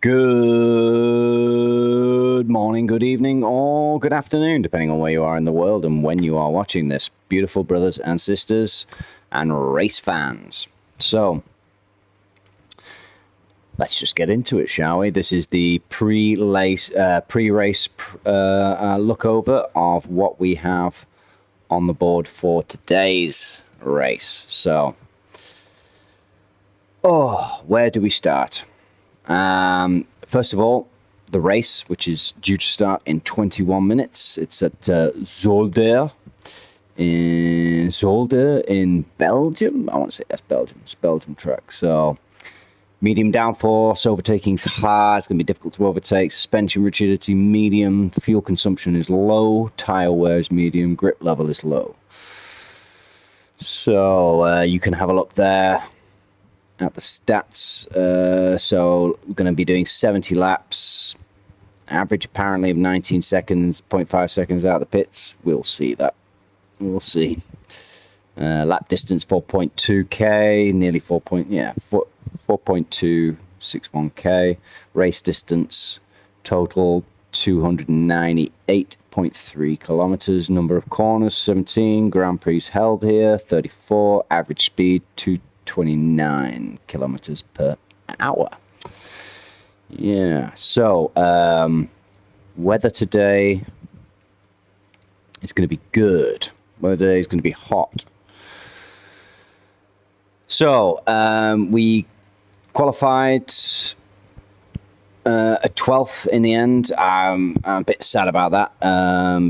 Good morning, good evening, or good afternoon, depending on where you are in the world and when you are watching this, beautiful brothers and sisters and race fans. So, let's just get into it, shall we? This is the pre-race look over of what we have on the board for today's race. So, where do we start? First of all, the race, which is due to start in 21 minutes. It's at Zolder in Belgium. I want to say that's Belgium. It's Belgium track. So medium downforce, overtaking's hard. It's going to be difficult to overtake. Suspension rigidity medium. Fuel consumption is low. Tire wear is medium. Grip level is low. So you can have a look there at the stats. So we're going to be doing 70 laps, average apparently of 19 seconds, 0.5 seconds out of the pits. We'll see that. We'll see. Lap distance 4.2k, nearly 4.261k. Race distance total 298.3 kilometers. Number of corners 17. Grand Prix held here 34. Average speed 229 kilometers per hour. Yeah, so weather today is going to be good. Weather today is going to be hot. So we qualified a 12th in the end. I'm a bit sad about that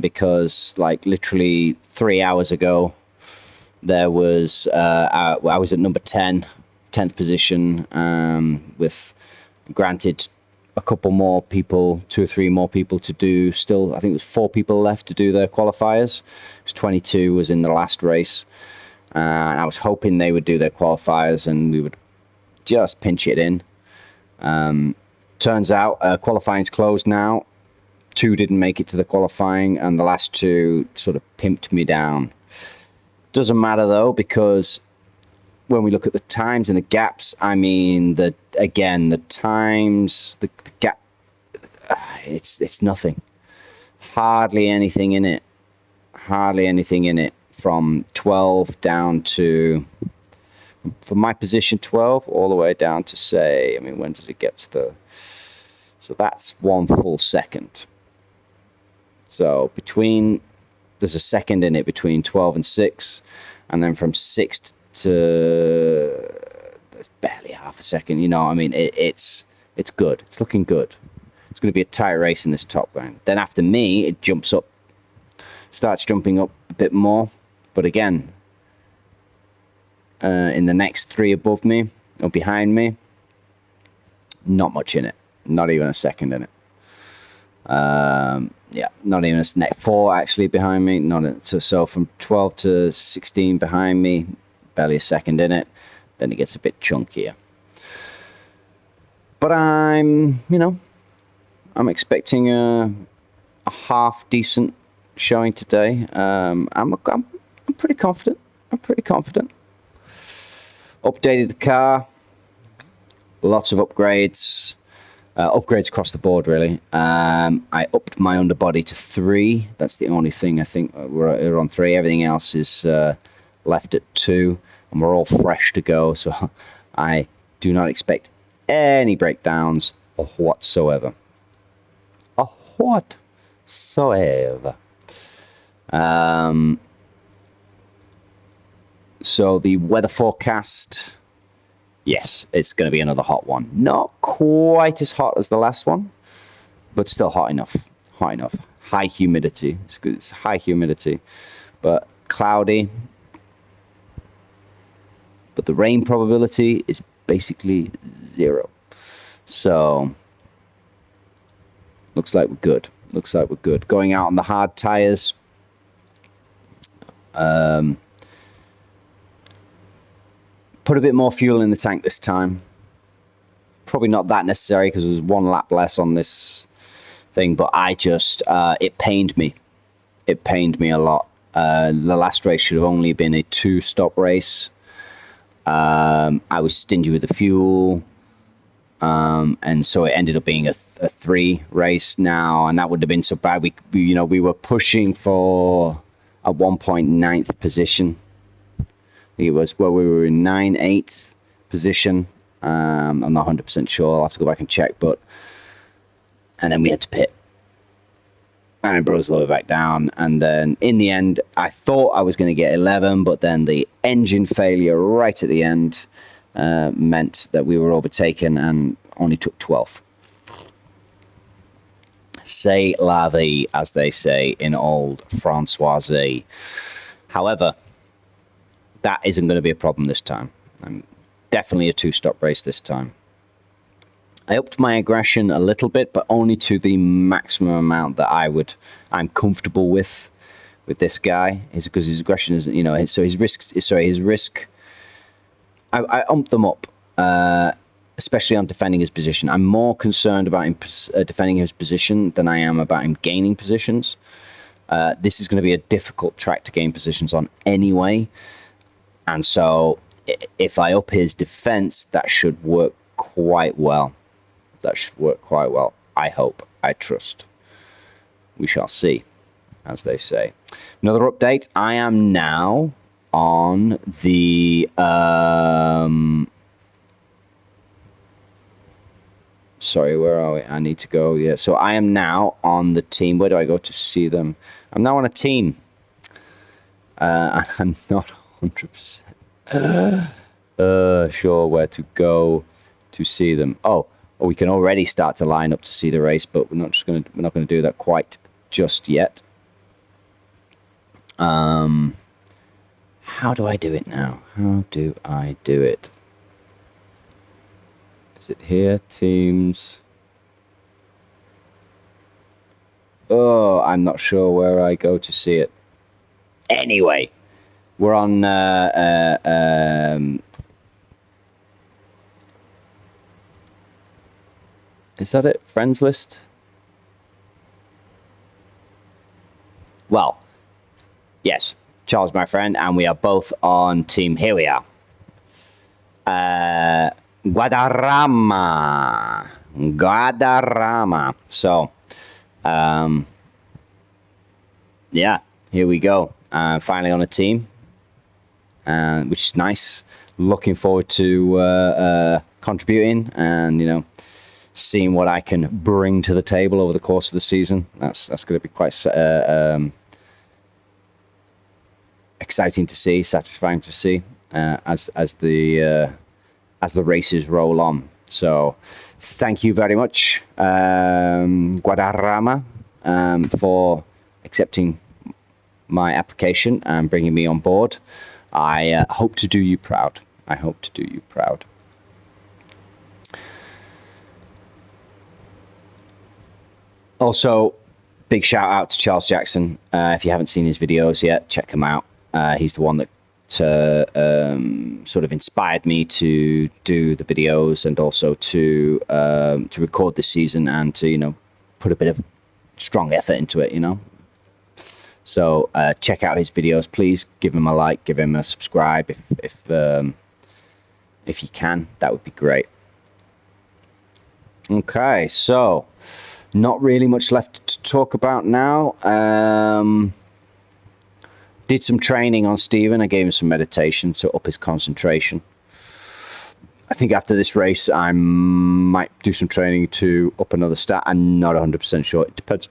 because like literally 3 hours ago there was I was at number 10th position with granted a couple more people, 2 or 3 more people to do still. I think it was 4 people left to do their qualifiers. It was 22 was in the last race. And I was hoping they would do their qualifiers and we would just pinch it in. Turns out qualifying's closed now. 2 didn't make it to the qualifying and the last 2 sort of pimped me down. Doesn't matter though, because when we look at the times and the gaps, I mean, the times, the gap, it's nothing. Hardly anything in it. From 12 down to, from my position 12 all the way down to say, I mean, when does it get to the, so that's 1 full second. So there's a second in it between 12 and 6, and then from 6 to there's barely half a second. You know, I mean, it's good. It's looking good. It's going to be a tight race in this top round. Then after me, it starts jumping up a bit more. But again, in the next 3 above me or behind me, not much in it. Not even a second in it. Yeah, not even a 4 actually behind me. So from 12 to 16 behind me, barely a second in it. Then it gets a bit chunkier. But I'm expecting a half decent showing today. I'm pretty confident. Updated the car. Lots of upgrades. Upgrades across the board, really. I upped my underbody to 3. That's the only thing I think we're on 3. Everything else is left at 2, and we're all fresh to go. So I do not expect any breakdowns whatsoever. So the weather forecast. Yes, it's going to be another hot one. Not quite as hot as the last one, but still hot enough. High humidity. It's good. It's high humidity, but cloudy. But the rain probability is basically 0. So looks like we're good. Going out on the hard tires. Put a bit more fuel in the tank this time. Probably not that necessary because there's 1 lap less on this thing, but I just, it pained me. It pained me a lot. The last race should have only been a 2-stop race. I was stingy with the fuel. And so it ended up being a 3 race now, and that wouldn't have been so bad. We were pushing for at one point 9th position. It was we were in 8th position. I'm not 100% sure. I'll have to go back and check, and then we had to pit. And it brought us lower back down. And then in the end, I thought I was going to get 11, but then the engine failure right at the end meant that we were overtaken and only took 12th. C'est la vie, as they say in old Francoise. However, that isn't going to be a problem this time. I'm definitely a 2-stop race this time. I upped my aggression a little bit, but only to the maximum amount that I'm comfortable with this guy. Is because his aggression is, his risk. I umped them up, especially on defending his position. I'm more concerned about him defending his position than I am about him gaining positions. This is going to be a difficult track to gain positions on anyway. And so if I up his defense, that should work quite well. I hope. I trust. We shall see, as they say. Another update. I am now on the... sorry, where are we? I need to go. Yeah, so I am now on the team. Where do I go to see them? I'm now on a team. And I'm not 100% sure where to go to see them. Oh, we can already start to line up to see the race, but we're not going to do that quite just yet. How do I do it now? How do I do it? Is it here? Teams. Oh, I'm not sure where I go to see it. Anyway, we're on is that it? Friends list? Well, yes. Charles, my friend, and we are both on team. Here we are. Guadarrama. So, yeah, here we go. Finally on a team, which is nice. Looking forward to contributing and, seeing what I can bring to the table over the course of the season. That's going to be quite exciting to see, satisfying to see as the races roll on. So, thank you very much, Guadarrama, for accepting my application and bringing me on board. I hope to do you proud. Also, big shout out to Charles Jackson. If you haven't seen his videos yet, check him out. He's the one that sort of inspired me to do the videos and also to record this season and to put a bit of strong effort into it. So check out his videos. Please give him a like, give him a subscribe if you can. That would be great. Okay, so not really much left to talk about now. Did some training on Stephen. I gave him some meditation to up his concentration. I think after this race, I might do some training to up another stat. I'm not 100% sure. It depends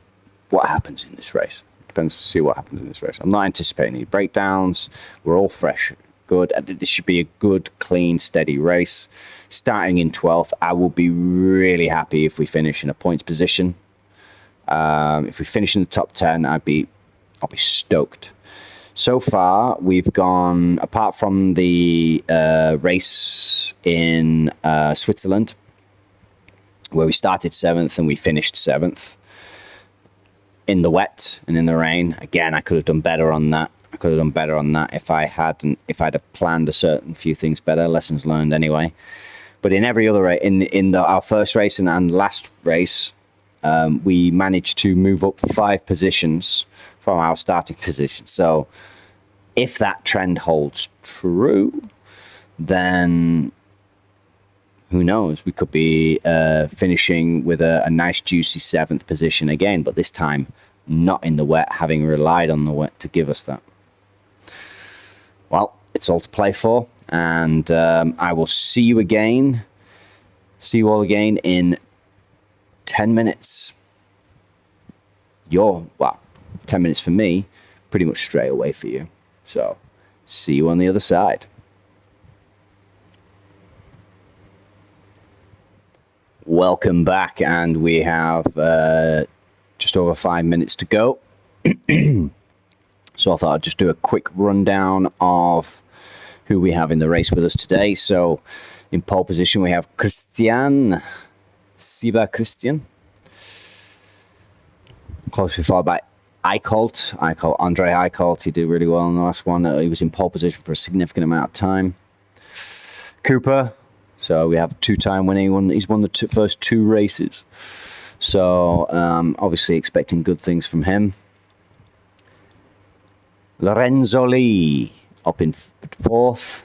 what happens in this race. See what happens in this race. I'm not anticipating any breakdowns. We're all fresh. Good. This should be a good, clean, steady race. Starting in 12th, I will be really happy if we finish in a points position. If we finish in the top 10, I'll be stoked. So far, we've gone, apart from the race in Switzerland, where we started 7th and we finished 7th. In the wet and in the rain, again, I could have done better on that. If I'd have planned a certain few things better. Lessons learned anyway. But in every other race, our first race and last race, we managed to move up 5 positions from our starting position. So if that trend holds true, then who knows? We could be finishing with a nice juicy 7th position again, but this time not in the wet, having relied on the wet to give us that. Well, it's all to play for, and I will see you all again in 10 minutes. 10 minutes for me, pretty much straight away for you. So, see you on the other side. Welcome back, and we have just over 5 minutes to go. So I thought I'd just do a quick rundown of who we have in the race with us today. So in pole position we have Christian, closely followed by Eickholt, Andre Eickholt. He did really well in the last one. He was in pole position for a significant amount of time. Cooper, so we have a 2-time winning. He's won the first 2 races. So obviously expecting good things from him. Lorenzo Lee up in 4th.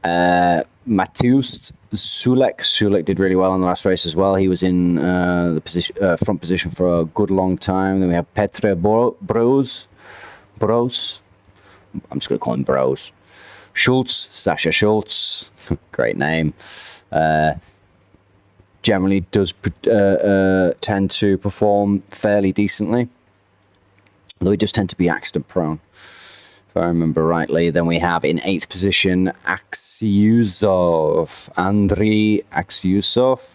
Mateusz Sulek did really well in the last race as well. He was in the front position for a good long time. Then we have Petre Bros. I'm just going to call him Bros. Sasha Schultz, great name. Generally does tend to perform fairly decently, although he does tend to be accident prone, if I remember rightly. Then we have in 8th position Andrei Axiusov,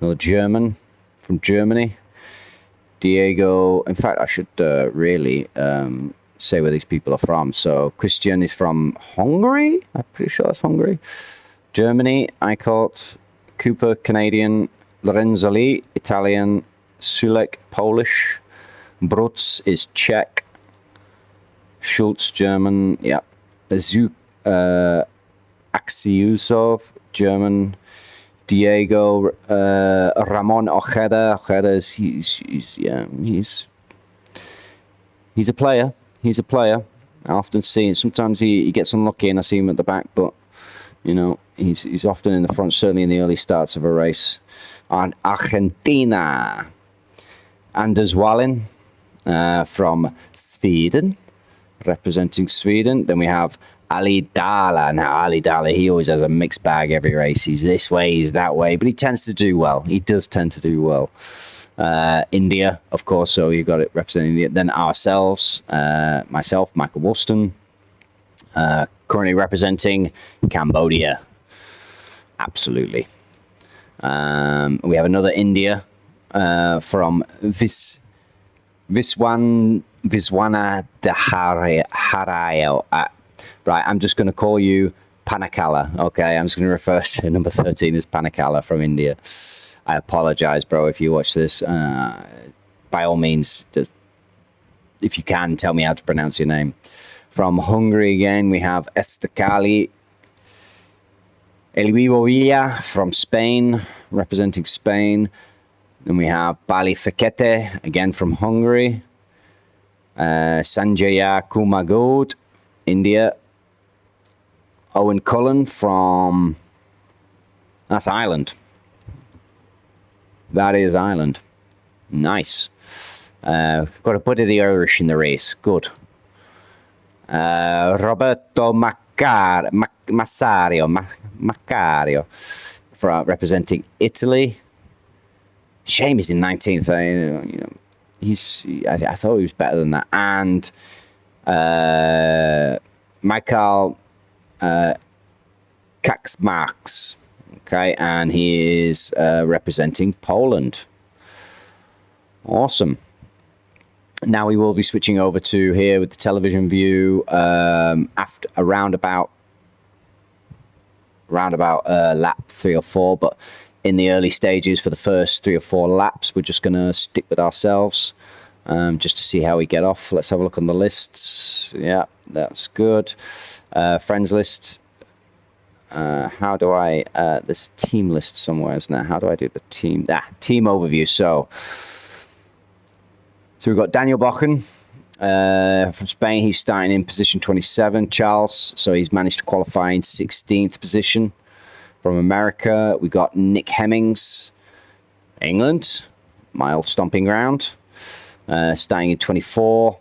another German from Germany. Diego, in fact, I should really say where these people are from. So Christian is from Hungary. I'm pretty sure that's Hungary. Germany, Eickholt. Cooper, Canadian. Lorenzo Lee, Italian. Sulek, Polish. Brutz is Czech. Schultz, German. Yeah. Axiusov, German. Diego, Ramon Ojeda. Ojeda is he's a player. He's a player. I often see him. Sometimes he gets unlucky and I see him at the back, but you know, he's often in the front, certainly in the early starts of a race. And Argentina, Anders Wallin from Sweden, representing Sweden. Then we have Ali Dala. Now, Ali Dala, he always has a mixed bag every race. He's this way, he's that way, but he tends to do well. He does tend to do well. India, of course, so you've got it representing India. Then ourselves, myself, Michael Wolfsden, currently representing Cambodia. Absolutely. We have another India from Viswana Harayo. Right, I'm just going to call you Panakala. Okay, I'm just going to refer to number 13 as Panakala from India. I apologize, bro, if you watch this. By all means, if you can, tell me how to pronounce your name. From Hungary again, we have Estacali Elibovilla from Spain, representing Spain. Then we have Bali Fekete, again from Hungary. Sanjaya Kumagod, India. Owen Cullen from... That's Ireland. That is Ireland. Nice. Got a bit of the Irish in the race. Good. Roberto Maccario for representing Italy. Shame he's in 19th. I thought he was better than that. And Michael Kaczmarks. Okay, and he is representing Poland. Awesome. Now we will be switching over to here with the television view after around about lap 3 or 4, but in the early stages for the first 3 or 4 laps, we're just going to stick with ourselves just to see how we get off. Let's have a look on the lists. Yeah, that's good. Friends list. How do I, there's team list somewhere, isn't there? How do I do the team? Team overview. So we've got Daniel Bochen from Spain. He's starting in position 27. Charles, so he's managed to qualify in 16th position. From America, we got Nick Hemmings, England, my old stomping ground, starting in 24.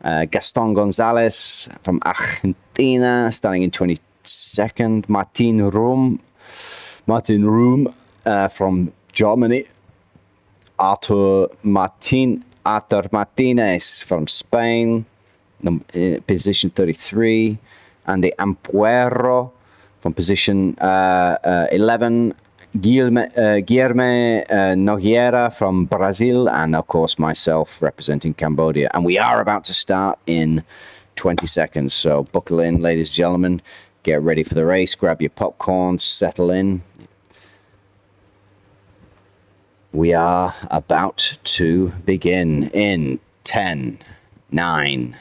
Gaston Gonzalez from Argentina, starting in 22nd. Martin Room from Germany. Arthur Martinez from Spain, position 33. Andy Ampuero from position 11. Guilherme Nogueira from Brazil, and of course myself representing Cambodia. And we are about to start in 20 seconds. So buckle in, ladies and gentlemen. Get ready for the race. Grab your popcorn. Settle in. We are about to begin in 10, 9,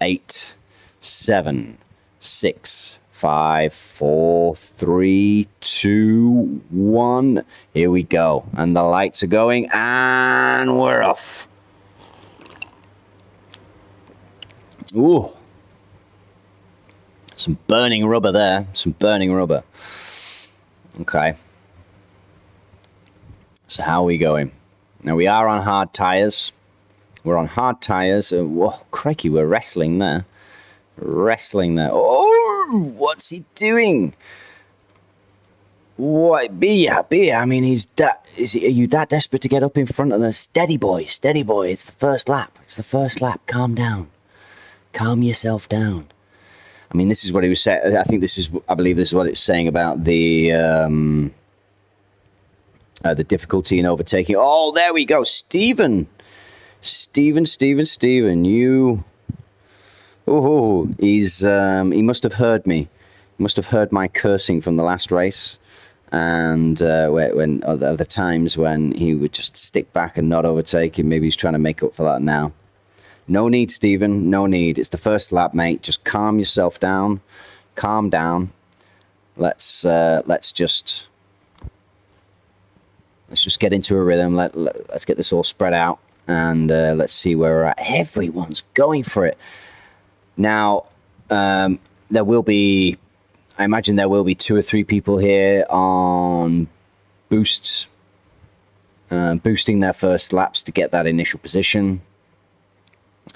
8, 7, 6, 5, 4, 3, 2, 1. Here we go. And the lights are going, and we're off. Ooh. Some burning rubber there. Some burning rubber. Okay. So how are we going? Now we are on hard tyres. We're on hard tyres. Whoa, crikey, we're wrestling there. Wrestling there. Oh, what's he doing? What? Bia. I mean, are you that desperate to get up in front of the steady boy? Steady boy. It's the first lap. Calm down. Calm yourself down. I mean, this is what he was saying. I believe this is what it's saying about the difficulty in overtaking. Oh, there we go. Stephen. You. Oh, he must have heard me. He must have heard my cursing from the last race, and when other times when he would just stick back and not overtake him. Maybe he's trying to make up for that now. No need, Stephen. No need. It's the first lap, mate. Just calm yourself down. Calm down. Let's just get into a rhythm. Let's get this all spread out, and let's see where we're at. Everyone's going for it. Now, I imagine there will be 2 or 3 people here on boosts, boosting their first laps to get that initial position.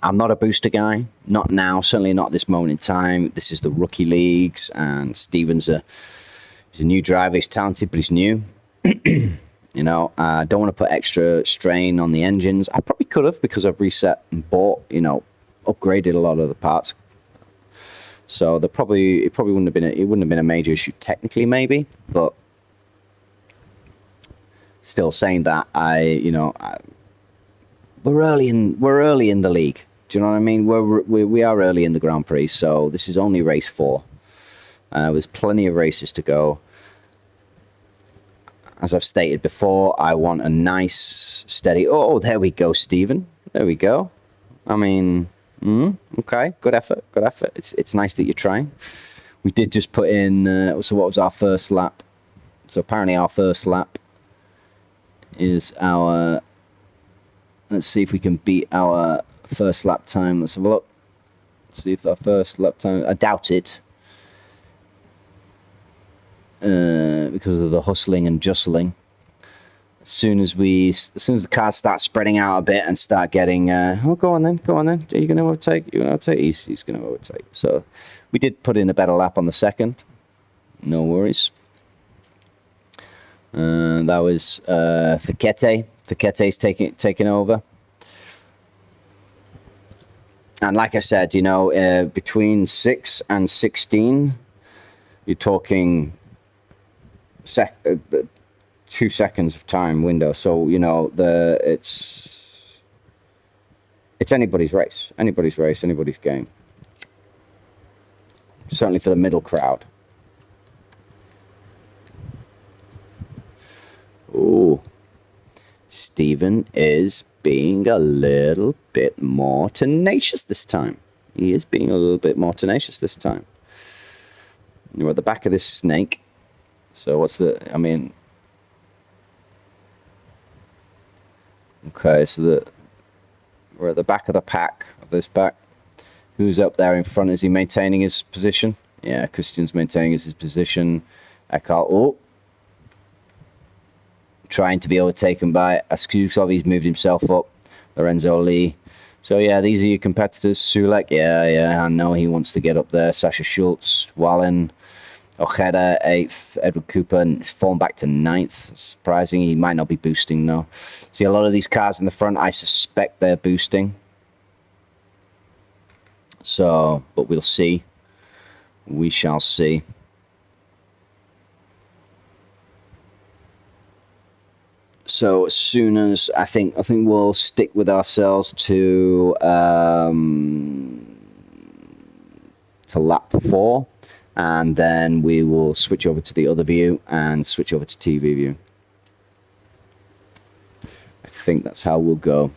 I'm not a booster guy, not now, certainly not at this moment in time. This is the rookie leagues, and Steven's he's a new driver. He's talented, but he's new. You know, I don't want to put extra strain on the engines. I probably could have, because I've reset and bought, upgraded a lot of the parts. So it probably wouldn't have been a major issue technically, maybe, but still saying that we're early in the league. Do you know what I mean? We are early in the Grand Prix, so this is only race 4. There's plenty of races to go. As I've stated before, I want a nice, steady... Oh, there we go, Stephen. There we go. I mean, okay, good effort. It's nice that you're trying. We did just put in... so what was our first lap? So apparently our first lap is our... Let's see if we can beat our first lap time. Let's have a look. Let's see if our first lap time... I doubt it. Because of the hustling and jostling. As soon as the cars start spreading out a bit and start getting, go on then. Are you going to overtake? He's going to overtake. So we did put in a better lap on the second. No worries. That was Fekete. Fekete's taking over. And like I said, between 6 and 16, you're talking 2 seconds of time window. So it's anybody's race, anybody's game. Certainly for the middle crowd. Ooh, Stephen is being a little bit more tenacious this time. He is being a little bit more tenacious this time. We're at the back of this snake. So okay, so we're at the back of the pack of this pack. Who's up there in front? Is he maintaining his position? Yeah, Christian's maintaining his position. Eckhart, oh, trying to be overtaken by Askusov. He's moved himself up. Lorenzo Lee. So yeah, these are your competitors. Sulek, yeah, I know he wants to get up there. Sasha Schultz, Wallen, Ojeda, 8th. Edward Cooper is fallen back to 9th. Surprising. He might not be boosting though. See, a lot of these cars in the front, I suspect they're boosting. So, but we'll see. We shall see. So as soon as I think we'll stick with ourselves to lap 4, and then we will switch over to the other view and switch over to TV view. I think that's how we'll go.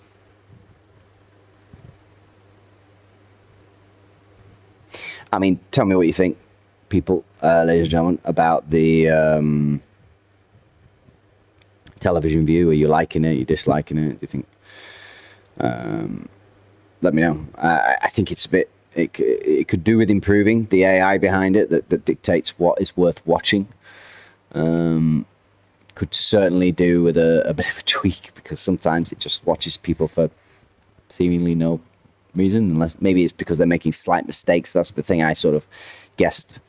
I mean, tell me what you think, people, ladies and gentlemen, about the television view. Are you liking it? Are you disliking it? Do you think? Let me know. I think it's a bit. It could do with improving the AI behind it that dictates what is worth watching. Could certainly do with a bit of a tweak, because sometimes it just watches people for seemingly no reason, unless maybe it's because they're making slight mistakes. That's the thing I sort of guessed.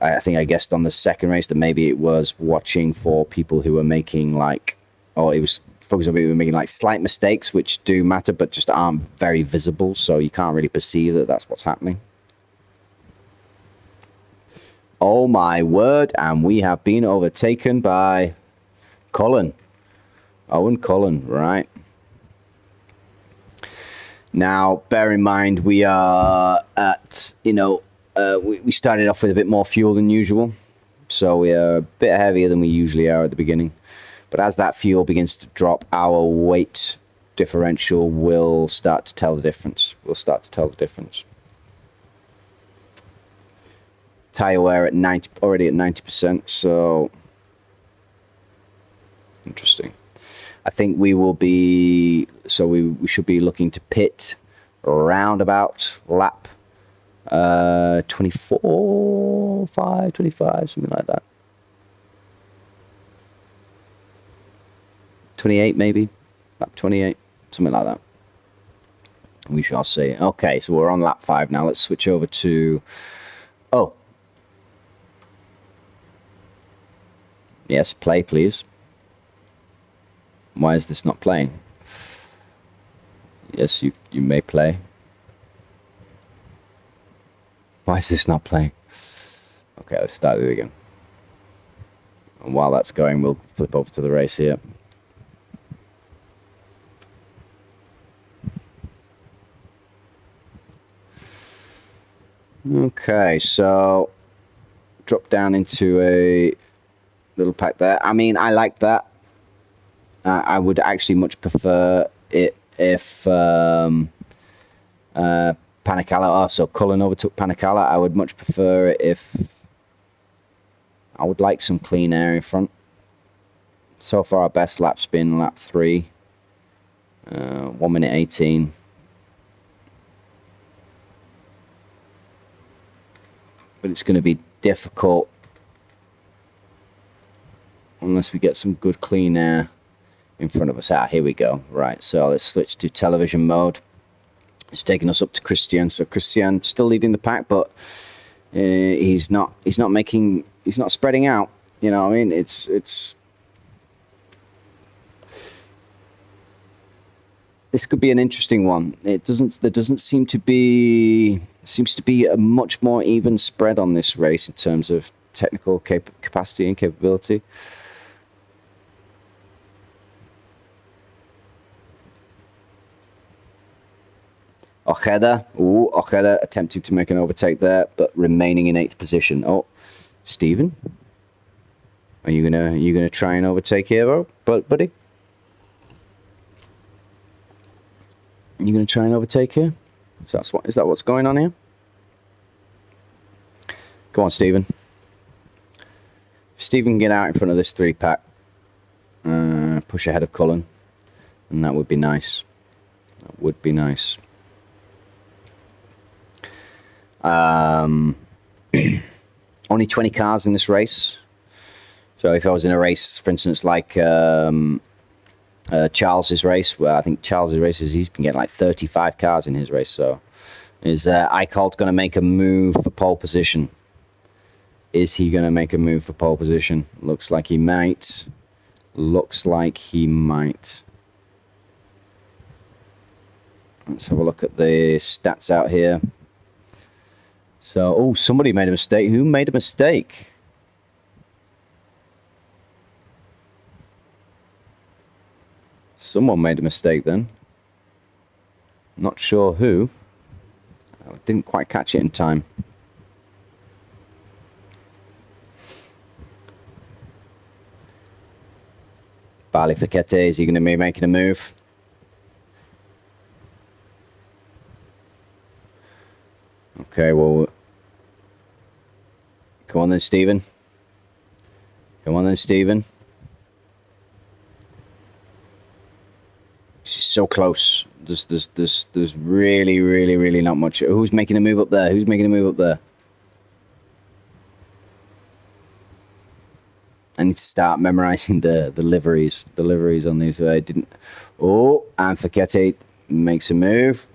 I think I guessed on the second race that maybe it was watching for people who were making it was focused on people who were making like slight mistakes, which do matter but just aren't very visible, so you can't really perceive that that's what's happening. Oh my word, and we have been overtaken by Cullen. Owen Cullen, right. Now, bear in mind, we are at, we started off with a bit more fuel than usual, so we are a bit heavier than we usually are at the beginning. But as that fuel begins to drop, our weight differential will start to tell the difference. Tire wear at already at 90%, so interesting. I think we will be, we should be looking to pit around about lap 24, 5, 25, something like that. 28 maybe, lap 28, something like that. We shall see. Okay, so we're on lap 5 now. Let's switch over to, yes, play please. Why is this not playing? Yes, you may play. Why is this not playing? Okay, let's start it again. And while that's going, we'll flip over to the race here. Okay, so drop down into a little pack there. I mean, I like that. I would actually much prefer it if Panicala, so Cullen overtook Panicala. I would much prefer it if I would like some clean air in front. So far, our best lap's been lap 3, 1 minute 18. But it's going to be difficult unless we get some good clean air in front of us. Here we go. Right, so let's switch to television mode. It's taking us up to Christian. So Christian still leading the pack, but he's not spreading out. You know what I mean? It's this could be an interesting one. There doesn't seem to be a much more even spread on this race in terms of technical capacity and capability. Ojeda attempting to make an overtake there, but remaining in 8th position. Oh, Stephen, are you gonna try and overtake here, buddy? You gonna try and overtake here? Is that what's going on here? Go on, Stephen. If Stephen can get out in front of this 3-pack, push ahead of Cullen, and that would be nice. That would be nice. only 20 cars in this race. So if I was in a race, for instance, like Charles's race, well, I think Charles's races, he's been getting like 35 cars in his race. So is Eichholt going to make a move for pole position? Is he going to make a move for pole position? Looks like he might. Looks like he might. Let's have a look at the stats out here. So, oh, somebody made a mistake. Who made a mistake? Someone made a mistake then. Not sure who. I didn't quite catch it in time. Barley Facchetti, is he going to be making a move? Okay, well, come on then, Stephen. Come on then, Stephen. This is so close. There's really not much. Who's making a move up there? Who's making a move up there? I need to start memorizing the liveries. The liveries on these. I didn't. Oh, and Facchetti makes a move.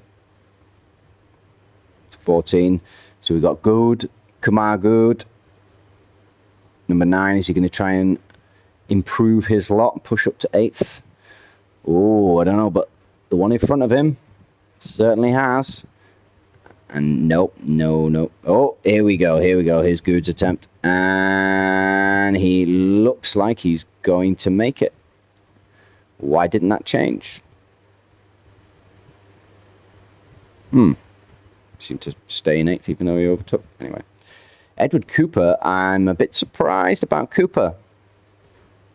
14. So we've got Good, Kumar Good. Number 9, is he going to try and improve his lot, push up to 8th? Oh, I don't know, but the one in front of him certainly has. And nope, no. Oh, here we go. Here's Good's attempt. And he looks like he's going to make it. Why didn't that change? Seemed to stay in 8th even though he overtook. Anyway. Edward Cooper, I'm a bit surprised about Cooper.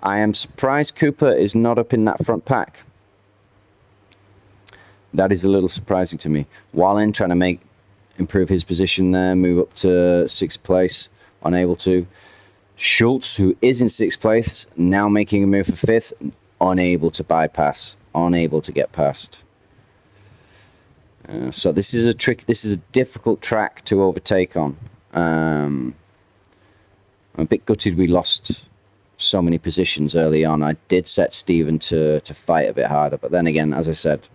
I am surprised Cooper is not up in that front pack. That is a little surprising to me. Wallen trying to improve his position there, move up to 6th place, unable to. Schultz, who is in 6th place, now making a move for 5th, unable to bypass, unable to get past. So this is a difficult track to overtake on. I'm a bit gutted we lost so many positions early on. I did set Stephen to fight a bit harder, but then again, as I said,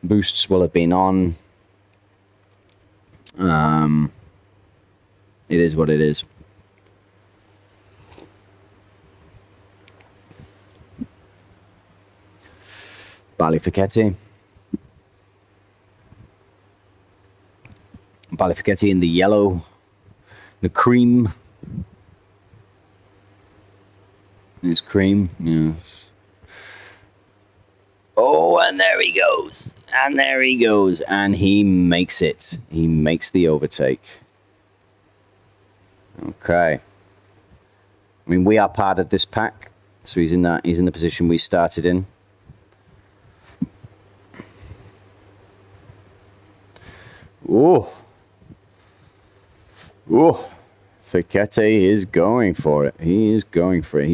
boosts will have been on. It is what it is. Barley Facchetti in the yellow, the cream. There's cream, yes. Oh, and there he goes. And he makes it. He makes the overtake. Okay. I mean, we are part of this pack. So he's in the position we started in. Oh. Facchetti is going for it. He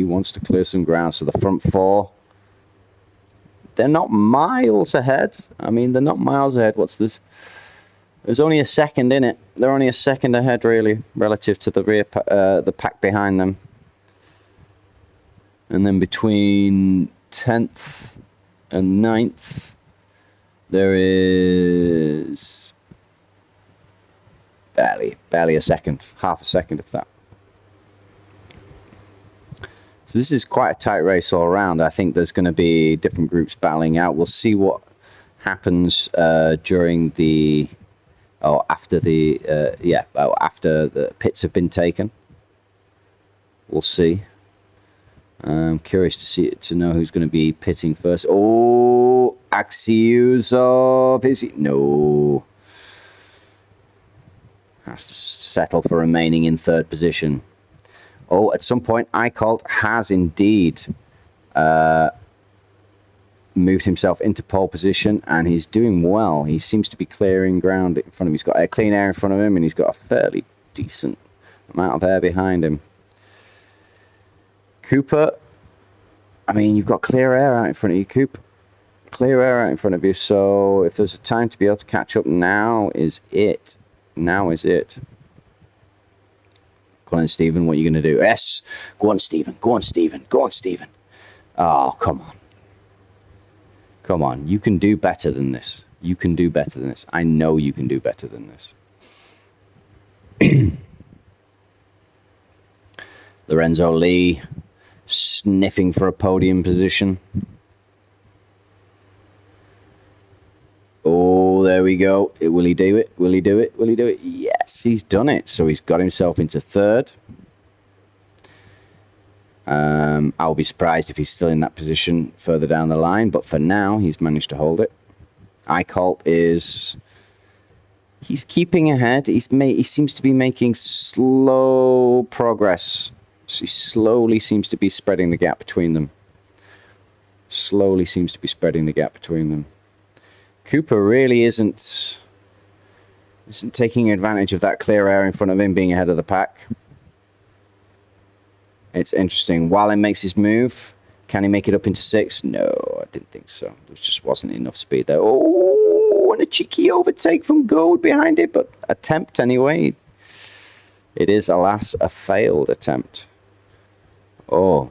wants to clear some ground. So the front 4, they're not miles ahead. What's this? There's only a second in it. They're only a second ahead, really, relative to the rear, the pack behind them. And then between 10th and 9th, there is barely a second, half a second of that. So this is quite a tight race all around. I think there's going to be different groups battling out. We'll see what happens after the pits have been taken. We'll see. I'm curious to know who's going to be pitting first. Oh, Axiuzov, is he? No. Has to settle for remaining in 3rd position. Oh, at some point, Eichholt has indeed moved himself into pole position, and he's doing well. He seems to be clearing ground in front of him. He's got a clean air in front of him, and he's got a fairly decent amount of air behind him. Cooper, I mean, you've got clear air out in front of you, Coop. Clear air out in front of you, so if there's a time to be able to catch up, now is it. Now is it. Go on, Stephen. What are you going to do? Yes. Go on, Stephen. Go on, Stephen. Go on, Stephen. Oh, come on. Come on. You can do better than this. You can do better than this. I know you can do better than this. Lorenzo Lee sniffing for a podium position. Oh, there we go. Will he do it? Will he do it? Will he do it? Yes, he's done it. So he's got himself into third. I'll be surprised if he's still in that position further down the line. But for now, he's managed to hold it. Eichholt is... He's keeping ahead. He seems to be making slow progress. He slowly seems to be spreading the gap between them. Slowly seems to be spreading the gap between them. Cooper really isn't taking advantage of that clear air in front of him being ahead of the pack. It's interesting. Wallen makes his move. Can he make it up into 6? No, I didn't think so. There just wasn't enough speed there. Oh, and a cheeky overtake from Gold behind it, but attempt anyway. It is, alas, a failed attempt. Oh.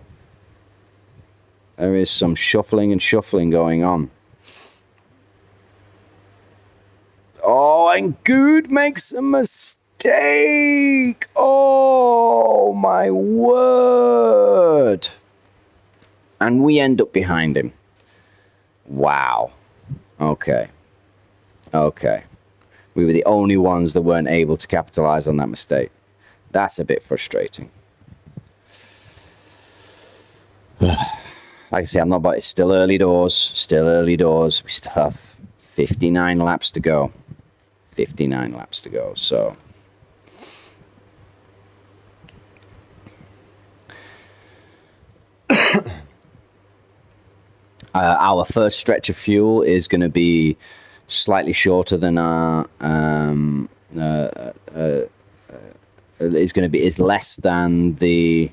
There is some shuffling and shuffling going on. Oh, and Good makes a mistake. Oh, my word. And we end up behind him. Wow. Okay. Okay. We were the only ones that weren't able to capitalize on that mistake. That's a bit frustrating. Like I say, I'm not, but it's still early doors. Still early doors. We still have 59 laps to go. 59 laps to go, so... our first stretch of fuel is going to be slightly shorter than our... is less than the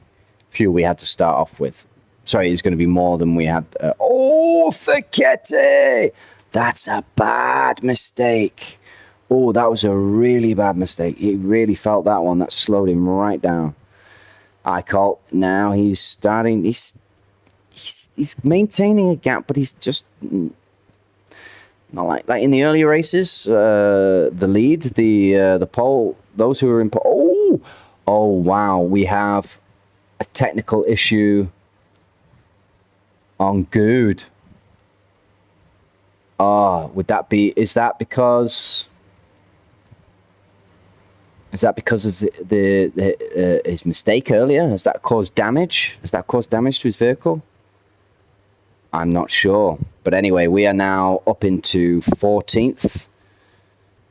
fuel we had to start off with. Sorry, it's going to be more than we had... oh, Facchetti! That's a bad mistake. Oh, that was a really bad mistake. He really felt that one. That slowed him right down. Eichholt, now he's starting... He's maintaining a gap, but he's just... Not like in the earlier races, the lead, the pole, those who are in pole... Oh, wow. We have a technical issue on Good. Oh, would that be... Is that because of his mistake earlier? Has that caused damage? Has that caused damage to his vehicle? I'm not sure. But anyway, we are now up into 14th.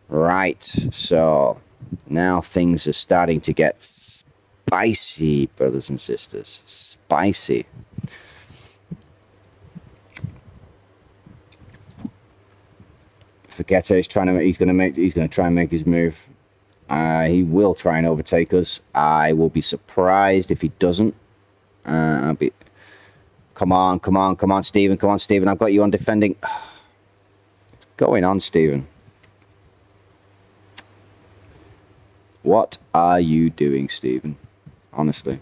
Right. So now things are starting to get spicy, brothers and sisters. Spicy. Facchetti is trying to. He's going to try and make his move. He will try and overtake us. I will be surprised if he doesn't. Come on, Stephen. Come on, Stephen. I've got you on defending. What's going on, Stephen? What are you doing, Stephen? Honestly.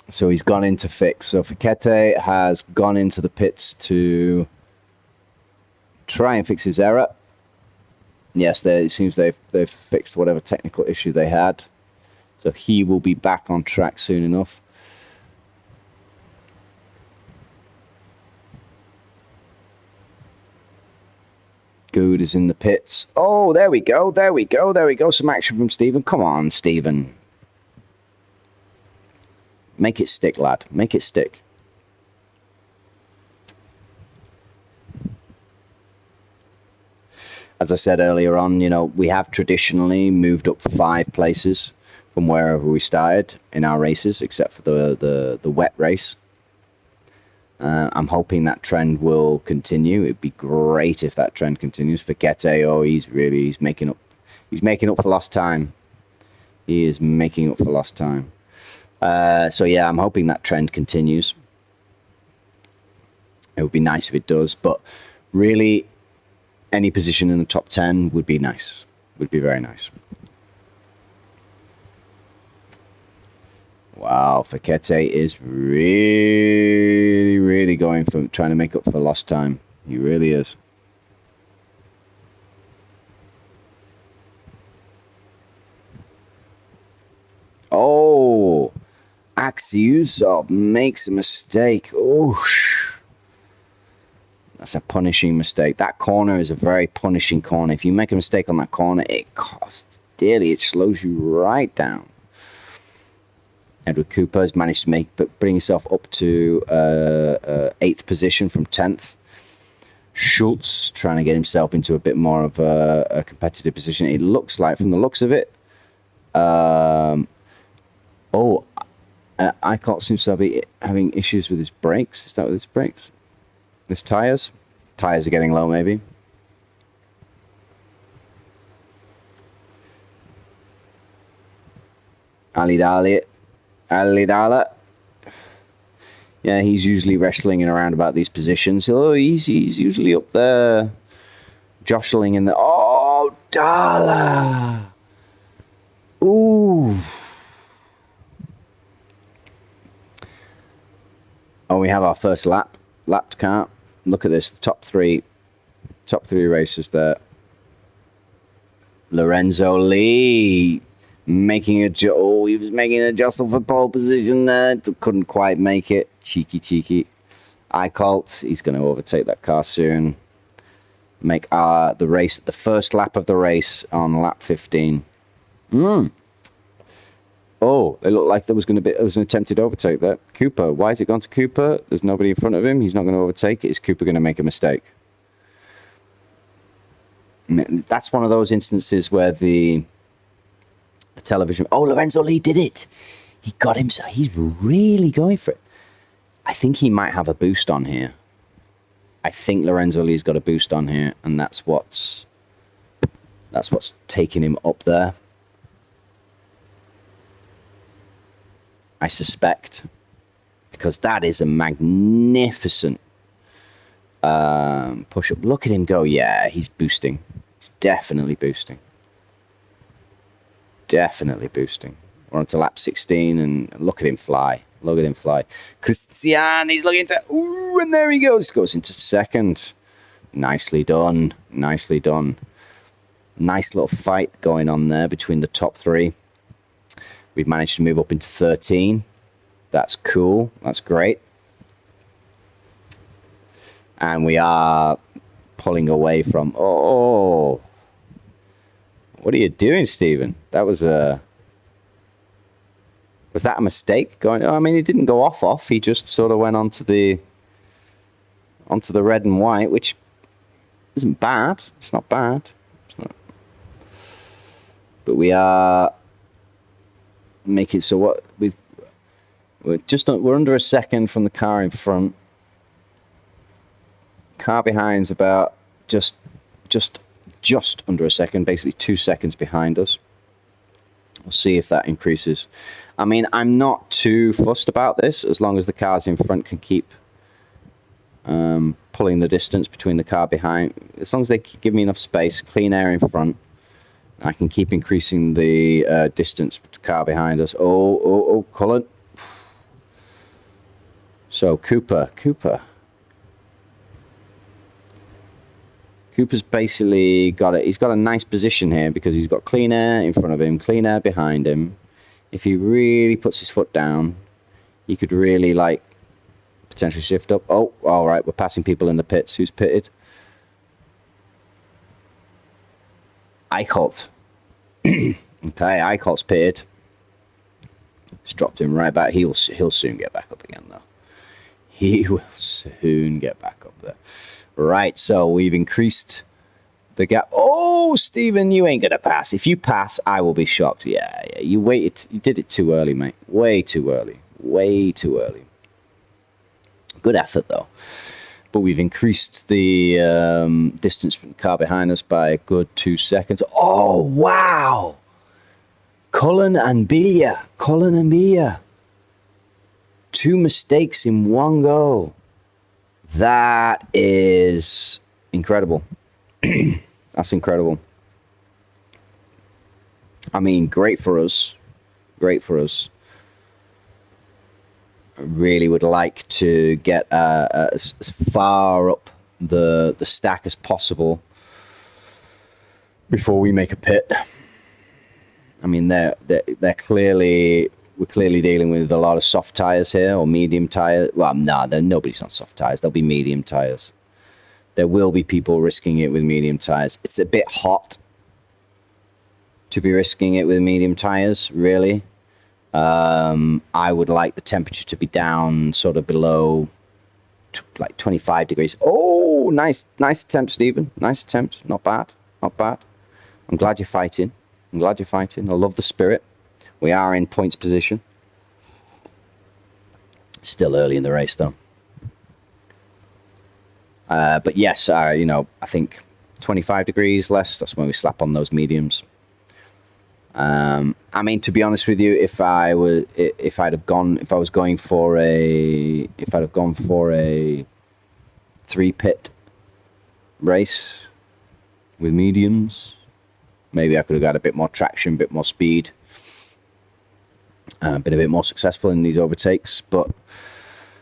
So he's gone in to fix. So Facchetti has gone into the pits to try and fix his error. Yes, it seems they've fixed whatever technical issue they had. So he will be back on track soon enough. Good is in the pits. Oh, there we go. Some action from Stephen. Come on, Stephen. Make it stick, lad. Make it stick. As I said earlier on, we have traditionally moved up 5 places from wherever we started in our races, except for the wet race. I'm hoping that trend will continue. It'd be great if that trend continues. Facchetti, he's making up for lost time. He is making up for lost time. So yeah, I'm hoping that trend continues. It would be nice if it does, but really, any position in the top 10 would be nice. Would be very nice. Wow, Fekete is really going for trying to make up for lost time. He really is. Oh, Axiusov makes a mistake. Oh, that's a punishing mistake. That corner is a very punishing corner. If you make a mistake on that corner, it costs dearly. It slows you right down. Edward Cooper has managed to bring himself up to 8th position from 10th. Schultz trying to get himself into a bit more of a competitive position. It looks like, from the looks of it, Eichholt seems to be having issues with his brakes. Is that with his brakes? His tyres? Tyres are getting low, maybe. Ali Dala. Yeah, he's usually wrestling in around about these positions. Oh, he's usually up there, jostling in the... Oh, Dala! Ooh. Oh, we have our first lapped car. Look at this, the top three racers there. Lorenzo Lee he was making a jostle for pole position there. Couldn't quite make it. Cheeky. Eichholt, he's going to overtake that car soon. Make the first lap of the race on lap 15. Oh, it looked like there was an attempted overtake there. Cooper, why has it gone to Cooper? There's nobody in front of him. He's not going to overtake it. Is Cooper going to make a mistake? That's one of those instances where the television... Oh, Lorenzo Lee did it. He got himself... He's really going for it. I think he might have a boost on here. I think Lorenzo Lee's got a boost on here, and that's what's taking him up there. I suspect, because that is a magnificent push-up. Look at him go. Yeah, he's boosting. He's definitely boosting. We're on to lap 16, and look at him fly. Christian, he's looking to... Ooh, and there he goes. Goes into second. Nicely done. Nice little fight going on there between the top three. We've managed to move up into 13. That's cool. That's great. And we are pulling away from... Oh. What are you doing, Stephen? That was a... Was that a mistake? He didn't go off. He just sort of went onto the red and white, which isn't bad. It's not bad. But we are... Make it so what we're under a second from the car in front. Car behind's about just under a second, basically 2 seconds behind us. We'll see if that increases. I'm not too fussed about this as long as the cars in front can keep pulling the distance between the car behind. As long as they give me enough space, clean air in front, I can keep increasing the distance with the car behind us. Oh, Cullen. So, Cooper's basically got it. He's got a nice position here because he's got clean air in front of him, clean air behind him. If he really puts his foot down, he could really, potentially shift up. Oh, all right, we're passing people in the pits. Who's pitted? Eichholt. Okay, Eicholt's pitted. It's dropped him right back. He'll soon get back up again, though. He will soon get back up there. Right, so we've increased the gap. Oh, Stephen, you ain't going to pass. If you pass, I will be shocked. Yeah, you waited. You did it too early, mate. Way too early. Good effort, though. But we've increased the distance from the car behind us by a good 2 seconds. Oh, wow. Cullen and Bilia. 2 mistakes in one go. That is incredible. That's incredible. I mean, great for us. Great for us. I really would like to get as far up the stack as possible before we make a pit. I mean, they're clearly, we're clearly dealing with a lot of soft tires here, or medium tires. Well, no, nobody's on soft tires. There'll be medium tires. There will be people risking it with medium tires. It's a bit hot to be risking it with medium tires, really. I would like the temperature to be down sort of below like 25 degrees. Oh, nice attempt, Stephen. Nice attempt. Not bad. Not bad. I'm glad you're fighting. I love the spirit. We are in points position. Still early in the race, though. But yes, I think 25 degrees less. That's when we slap on those mediums. I mean, to be honest with you, if I was going for a 3-pit race with mediums, maybe I could have got a bit more traction, a bit more speed, been a bit more successful in these overtakes. But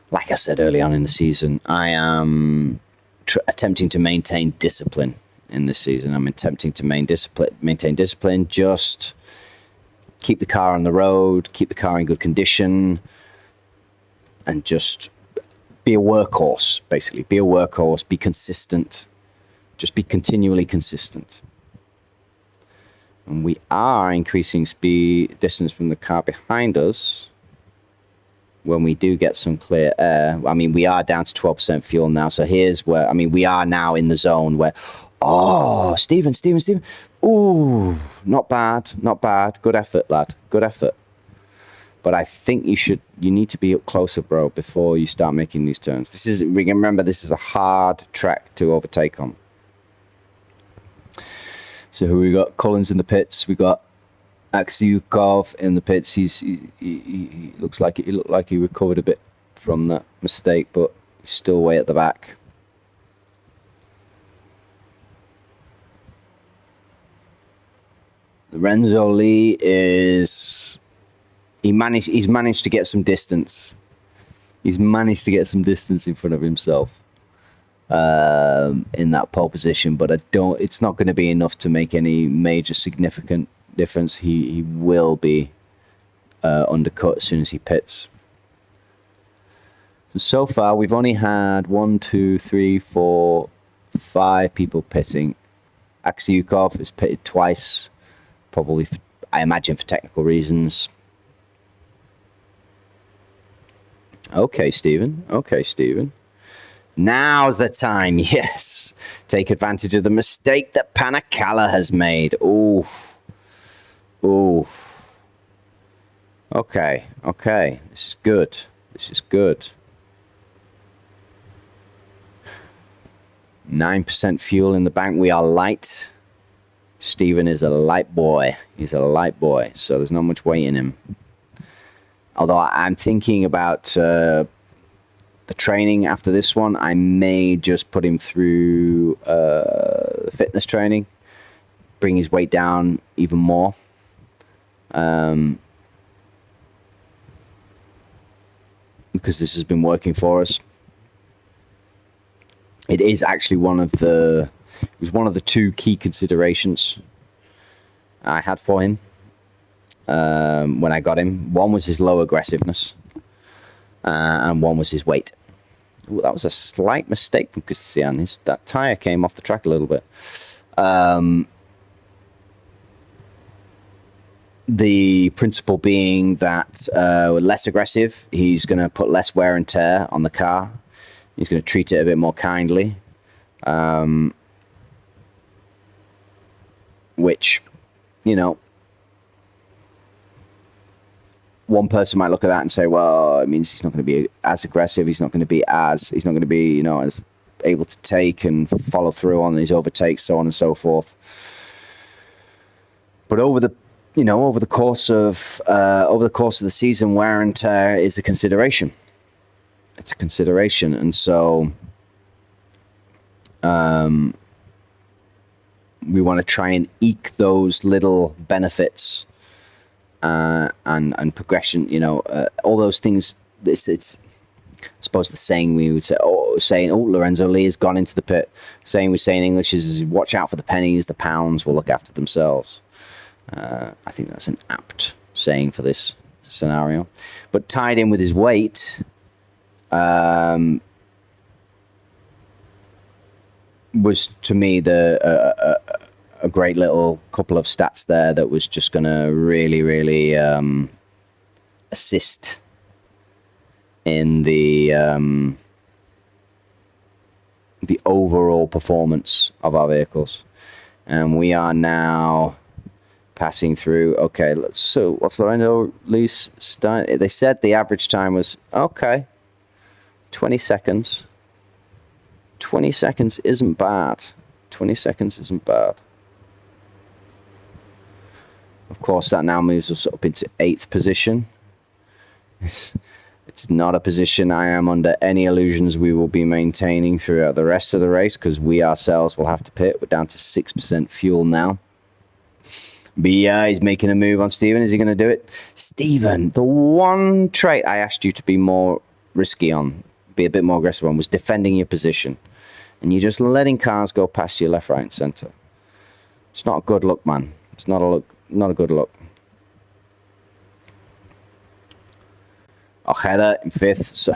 like I said early on in the season, I am attempting to maintain discipline in this season. I'm attempting to maintain discipline, just keep the car on the road, keep the car in good condition, and just be a workhorse, basically. Be a workhorse, be consistent, just be continually consistent. And we are increasing distance from the car behind us when we do get some clear air. I mean, we are down to 12% fuel now. So here's where, I mean, we are now in the zone where, oh, Stephen. Ooh, not bad. Good effort, lad. Good effort. But I think you need to be up closer, bro, before you start making these turns. Remember, this is a hard track to overtake on. So who we got? Collins in the pits. We got Aksyukov in the pits. He looked like he recovered a bit from that mistake, but he's still way at the back. Lorenzo Lee he's managed to get some distance. He's managed to get some distance in front of himself in that pole position, but it's not going to be enough to make any major significant difference. He will be undercut as soon as he pits. So far, we've only had 1, 2, 3, 4, 5 people pitting. Aksyukov has pitted twice, probably, I imagine, for technical reasons. Okay, Stephen. Now's the time, yes. Take advantage of the mistake that Panacalla has made. Ooh. Okay. This is good. 9% fuel in the bank. We are light. Stephen is a light boy. He's a light boy, so there's not much weight in him. Although I'm thinking about the training after this one. I may just put him through fitness training, bring his weight down even more. Because this has been working for us. It is actually one of the 2 key considerations I had for him when I got him. One was his low aggressiveness, and one was his weight. Ooh, that was a slight mistake from Christian. That tyre came off the track a little bit. The principle being that less aggressive, he's going to put less wear and tear on the car. He's going to treat it a bit more kindly. Which, one person might look at that and say, well, it means he's not going to be as aggressive. He's not going to be, as able to take and follow through on his overtakes, so on and so forth. But over the course of the season, wear and tear is a consideration. It's a consideration, and so We want to try and eke those little benefits and progression. You know, all those things. It's I suppose the saying we would say, Lorenzo Lee has gone into the pit. Saying we say in English is, watch out for the pennies, the pounds will look after themselves. I think that's an apt saying for this scenario. But tied in with his weight, was to me a great little couple of stats there that was just going to really assist in the overall performance of our vehicles. And we are now passing through. Okay, so what's Lorenzo Lee's start? They said the average time was 20 seconds. 20 seconds isn't bad. 20 seconds isn't bad. Of course, that now moves us up into 8th position. It's not a position I am under any illusions we will be maintaining throughout the rest of the race, because we ourselves will have to pit. We're down to 6% fuel now. But yeah, he's making a move on Stephen. Is he going to do it? Stephen, the one trait I asked you to be more risky on, be a bit more aggressive on, was defending your position. And you're just letting cars go past you left, right, and centre. It's not a good look, man. It's not a good look. Ojeda in 5th. So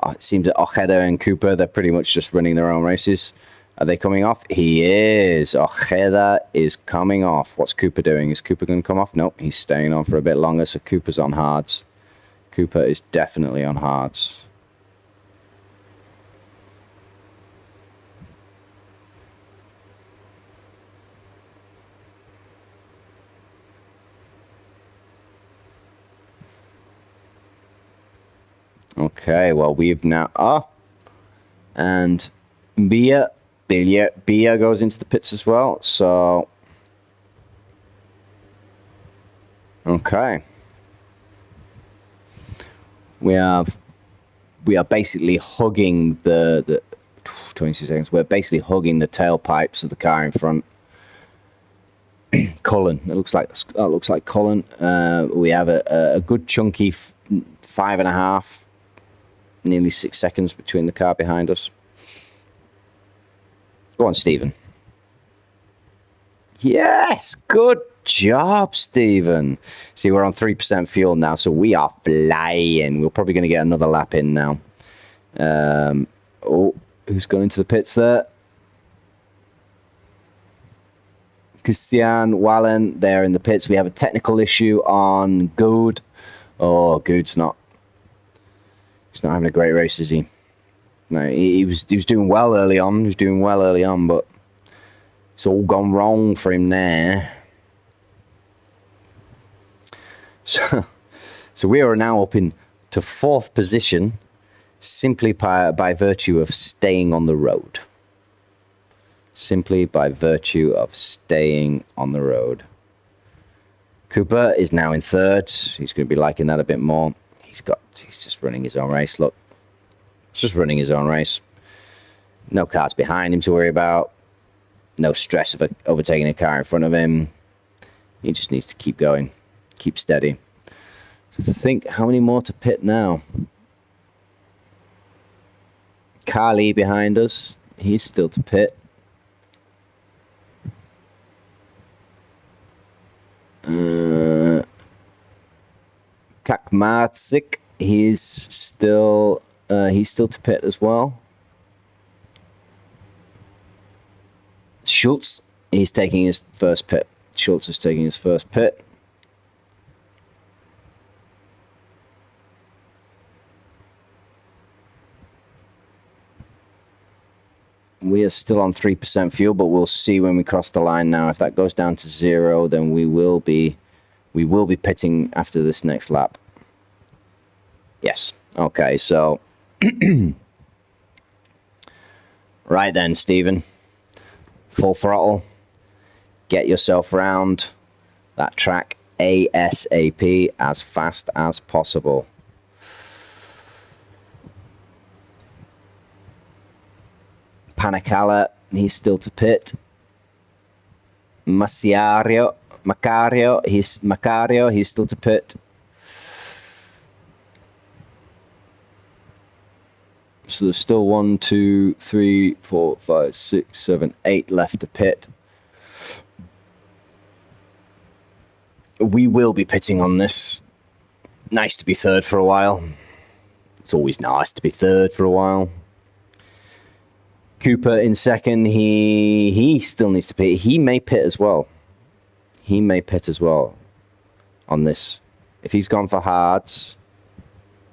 it seems that Ojeda and Cooper, they're pretty much just running their own races. Are they coming off? He is. Ojeda is coming off. What's Cooper doing? Is Cooper going to come off? Nope, he's staying on for a bit longer, so Cooper's on hards. Cooper is definitely on hards. Okay, well, we've now... and Bia goes into the pits as well, so... Okay. We are basically hugging the 22 seconds. We're basically hugging the tailpipes of the car in front. Cullen. That looks like Cullen. We have a good chunky 5.5, nearly 6 seconds between the car behind us. Go on, Stephen. Yes, good job, Stephen. See, we're on 3% fuel now, so we are flying. We're probably going to get another lap in now. Who's going into the pits there? Christian Wallen, they're in the pits. We have a technical issue on Good. Oh, Good's not. He's not having a great race, is he? No, he was doing well early on. He was doing well early on, but it's all gone wrong for him there. So we are now up in to 4th position, simply by virtue of staying on the road. Simply by virtue of staying on the road. Cooper is now in 3rd. He's going to be liking that a bit more. He's just running his own race. Look, just running his own race. No cars behind him to worry about. No stress of overtaking a car in front of him. He just needs to keep going, keep steady. So think, how many more to pit now? Carly behind us. He's still to pit. Kakmatzik, he's still to pit as well. Schultz, he's taking his first pit. Schultz is taking his first pit. We are still on 3% fuel, but we'll see when we cross the line now. If that goes down to 0, then we will be pitting after this next lap. Yes. Okay, so right then, Stephen. Full throttle. Get yourself round that track ASAP, as fast as possible. Panicala, he's still to pit. Macario, he's still to pit. So there's still 1, 2, 3, 4, 5, 6, 7, 8 left to pit. We will be pitting on this. Nice to be third for a while. It's always nice to be third for a while. Cooper in second. He still needs to pit. He may pit as well. He may pit as well on this. If he's gone for hards,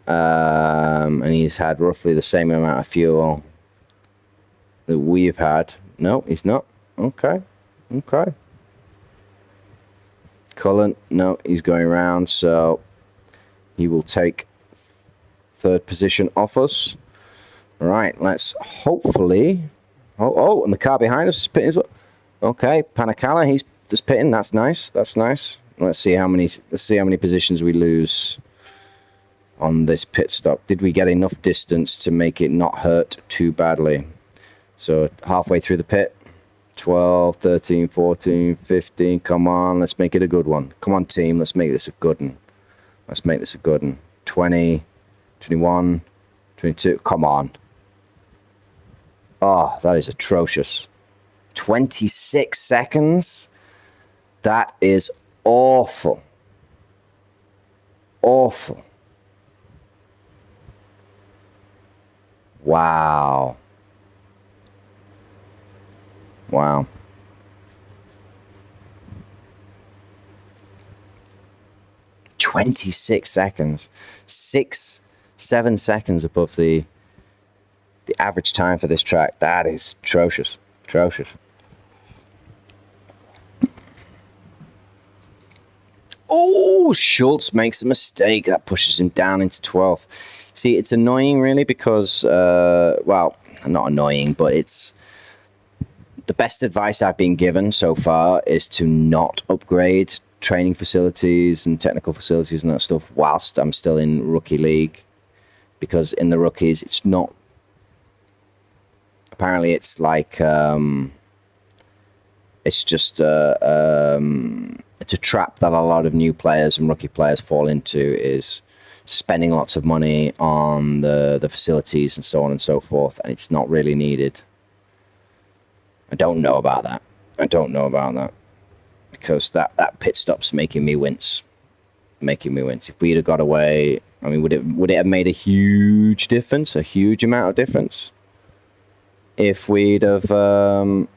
and he's had roughly the same amount of fuel that we've had. No, he's not. Okay. Cullen, no, he's going around, so he will take third position off us. All right, let's hopefully... Oh, and the car behind us is pitting as well. Okay, Panicala, he's just pitting. That's nice. Let's see how many positions we lose on this pit stop. Did we get enough distance to make it not hurt too badly? So halfway through the pit. 12, 13, 14, 15. Come on, let's make it a good one. Come on, team, let's make this a good one. 20, 21, 22. Come on. Oh, that is atrocious. 26 seconds? That is awful. Awful. Wow. 26 seconds. 7 seconds above the average time for this track. That is atrocious. Oh, Schultz makes a mistake. That pushes him down into 12th. See, it's annoying really because, well, not annoying, but it's... The best advice I've been given so far is to not upgrade training facilities and technical facilities and that stuff whilst I'm still in rookie league, because in the rookies it's not... Apparently it's like... it's just... it's a trap that a lot of new players and rookie players fall into, is spending lots of money on the facilities and so on and so forth, and it's not really needed. I don't know about that. Because that pit stop's making me wince. If we'd have got away, I mean, would it have made a huge difference? A huge amount of difference? If we'd have got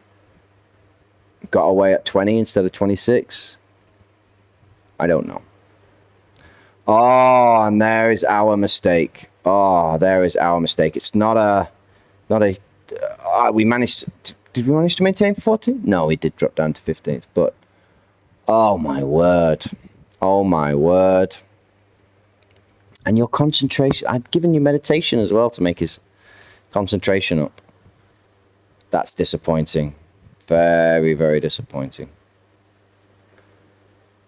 away at 20 instead of 26? I don't know. Oh, and there is our mistake. It's not a... we managed to... Did we manage to maintain 14? No, we did drop down to 15th, but... Oh, my word. And your concentration... I'd given you meditation as well to make his concentration up. That's disappointing. Very, very disappointing.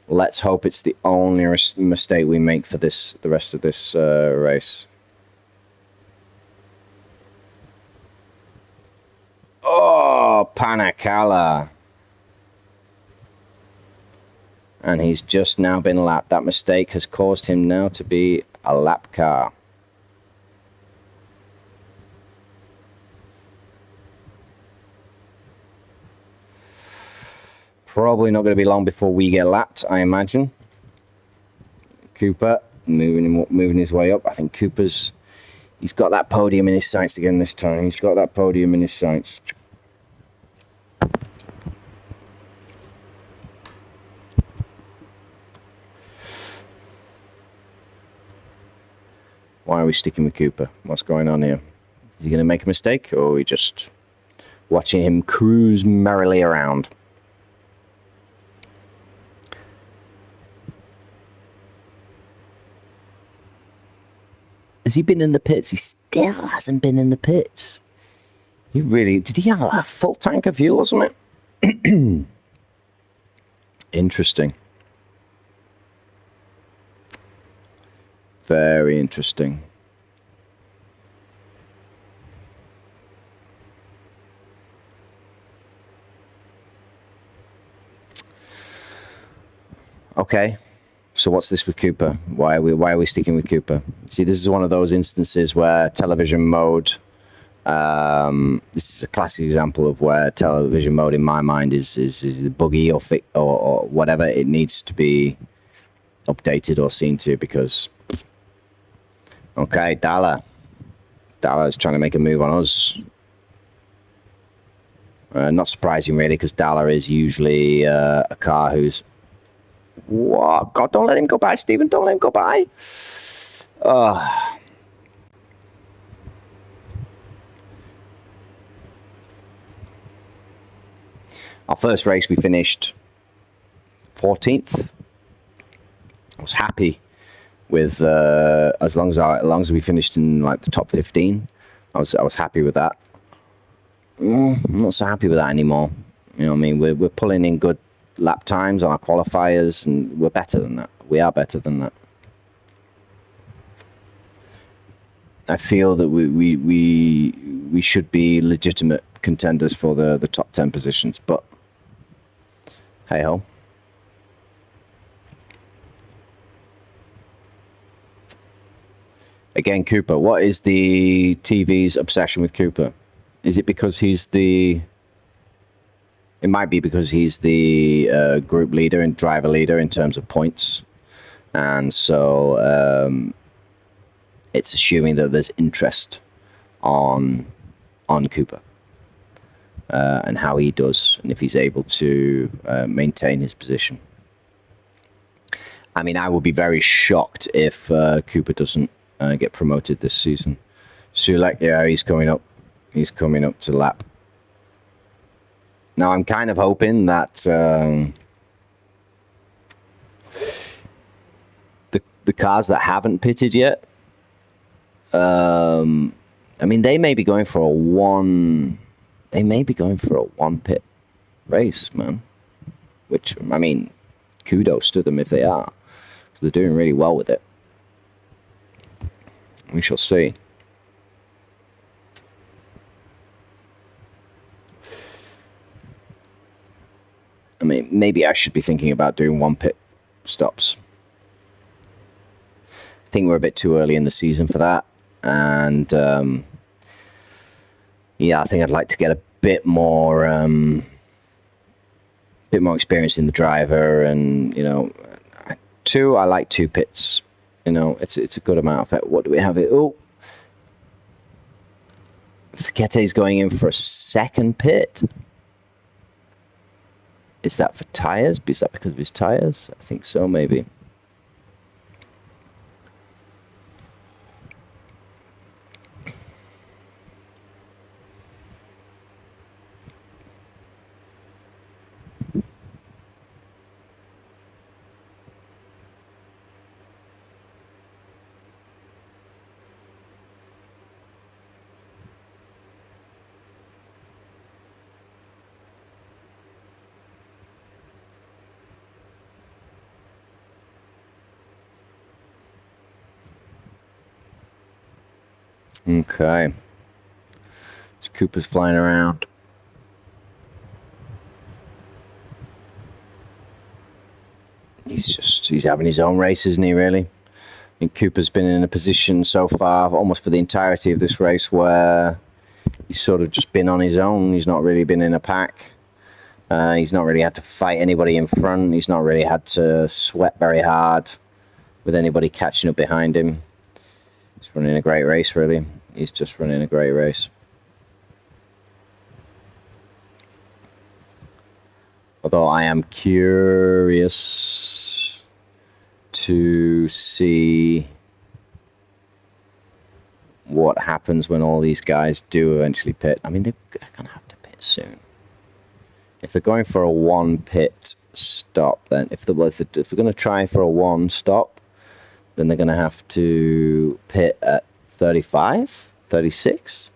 Let's hope it's the only mistake we make for the rest of this race. Oh, Panicala. And he's just now been lapped. That mistake has caused him now to be a lap car. Probably not going to be long before we get lapped, I imagine. Cooper moving his way up. I think Cooper's... He's got that podium in his sights again this time. Why are we sticking with Cooper? What's going on here? Is he going to make a mistake, or are we just watching him cruise merrily around? Has he been in the pits? He still hasn't been in the pits. Did he have a full tank of fuel or something? Interesting. Very interesting. Okay. So what's this with Cooper? Why are we sticking with Cooper? See, this is one of those instances where television mode. This is a classic example of where television mode, in my mind, is buggy or whatever. It needs to be updated or seen to, because okay, Dallar's trying to make a move on us. Not surprising, really, because Dallar is usually a car who's... What? God, don't let him go by, Stephen. Don't let him go by. Our first race, we finished 14th. I was happy with as long as we finished in like the top 15. I was happy with that. I'm not so happy with that anymore. You know what I mean? We're pulling in good lap times on our qualifiers, and we're better than that. We are better than that. I feel that we should be legitimate contenders for the top 10 positions, but hey ho. Again, Cooper. What is the TV's obsession with Cooper? Is it because he's the... It might be because he's the group leader and driver leader in terms of points. And so it's assuming that there's interest on Cooper and how he does, and if he's able to maintain his position. I mean, I would be very shocked if Cooper doesn't get promoted this season. Sulek, yeah, he's coming up. He's coming up to lap. Now, I'm kind of hoping that the cars that haven't pitted yet, I mean, they may be going for a one pit race, man. Which, I mean, kudos to them if they are. They're doing really well with it. We shall see. I mean, maybe I should be thinking about doing one pit stops. I think we're a bit too early in the season for that. And, yeah, I think I'd like to get a bit more experience in the driver. And, you know, I like 2 pits. You know, it's a good amount of it. What do we have here? Oh, Fikete's going in for a second pit. Is that for tyres? Is that because of his tyres? I think so, maybe. Okay. So Cooper's flying around. He's having his own race, isn't he, really? I think Cooper's been in a position so far, almost for the entirety of this race, where he's sort of just been on his own. He's not really been in a pack. He's not really had to fight anybody in front. He's not really had to sweat very hard with anybody catching up behind him. He's running a great race, really. He's just running a great race. Although I am curious to see what happens when all these guys do eventually pit. I mean, they're going to have to pit soon. If they're going for a 1 pit stop, then if they're going to try for a 1 stop, then they're going to have to pit at 35, 36.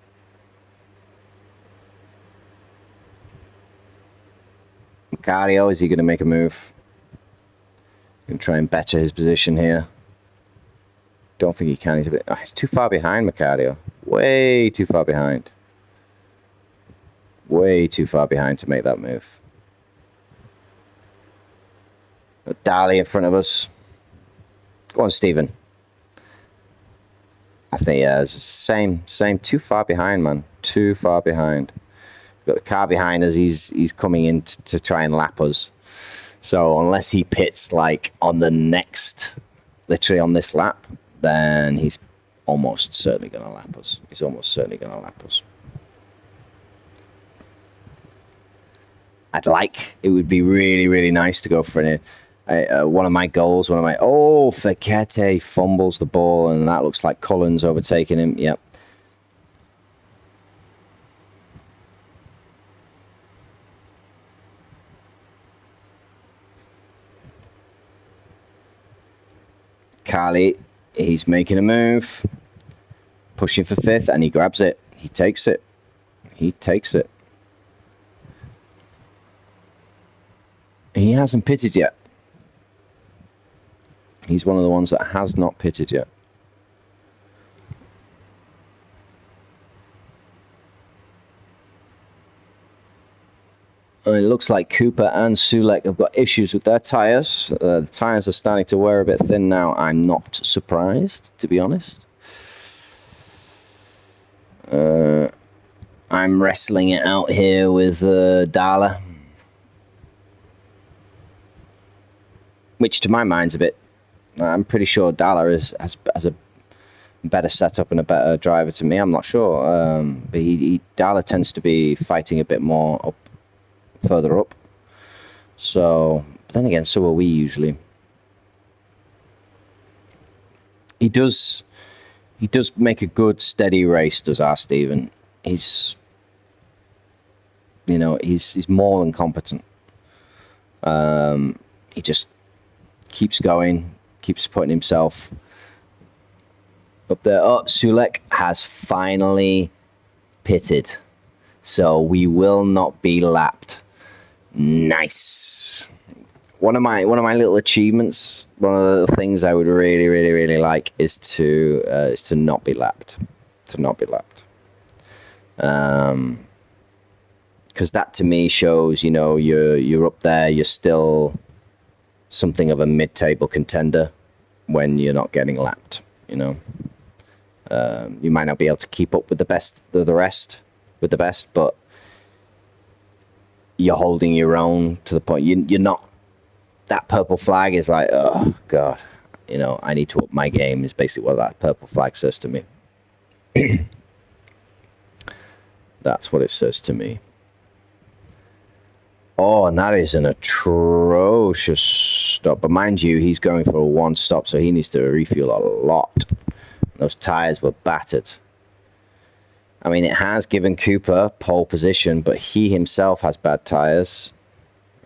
Macario, is he going to make a move? Going to try and better his position here. Don't think he can. He's too far behind Macario. Way too far behind. Way too far behind to make that move. Dali in front of us. Go on, Stephen. I think, yeah, it's same. Too far behind, man. Too far behind. Got the car behind us. He's coming in to try and lap us. So unless he pits like on the next, literally on this lap, then he's almost certainly going to lap us. He's almost certainly going to lap us. It would be really, really nice to go for one of my goals, Fekete fumbles the ball, and that looks like Cullen's overtaking him. Yep. Carly, he's making a move, pushing for 5th, and he grabs it. He takes it. He hasn't pitted yet. He's one of the ones that has not pitted yet. It looks like Cooper and Sulek have got issues with their tyres. The tyres are starting to wear a bit thin now. I'm not surprised, to be honest. I'm wrestling it out here with Dala, which to my mind's a bit... I'm pretty sure Dala has a better setup and a better driver to me. I'm not sure. But Dala tends to be fighting a bit more further up. So, but then again, so are we usually. He does make a good steady race, does our Stephen. He's more than competent. He just keeps going, keeps putting himself up there. Oh, Sulek has finally pitted, so we will not be lapped. Nice. One of my little achievements, one of the things I would really, really, really like is to not be lapped. To not be lapped. Because that to me shows, you're up there, you're still something of a mid-table contender when you're not getting lapped. You might not be able to keep up with the best, with the best, but you're holding your own to the point. You're not. That purple flag is like, oh God, I need to up my game. Is basically what that purple flag says to me. That's what it says to me. Oh, and that is an atrocious stop. But mind you, he's going for a 1 stop, so he needs to refuel a lot. Those tyres were battered. I mean, it has given Cooper pole position, but he himself has bad tyres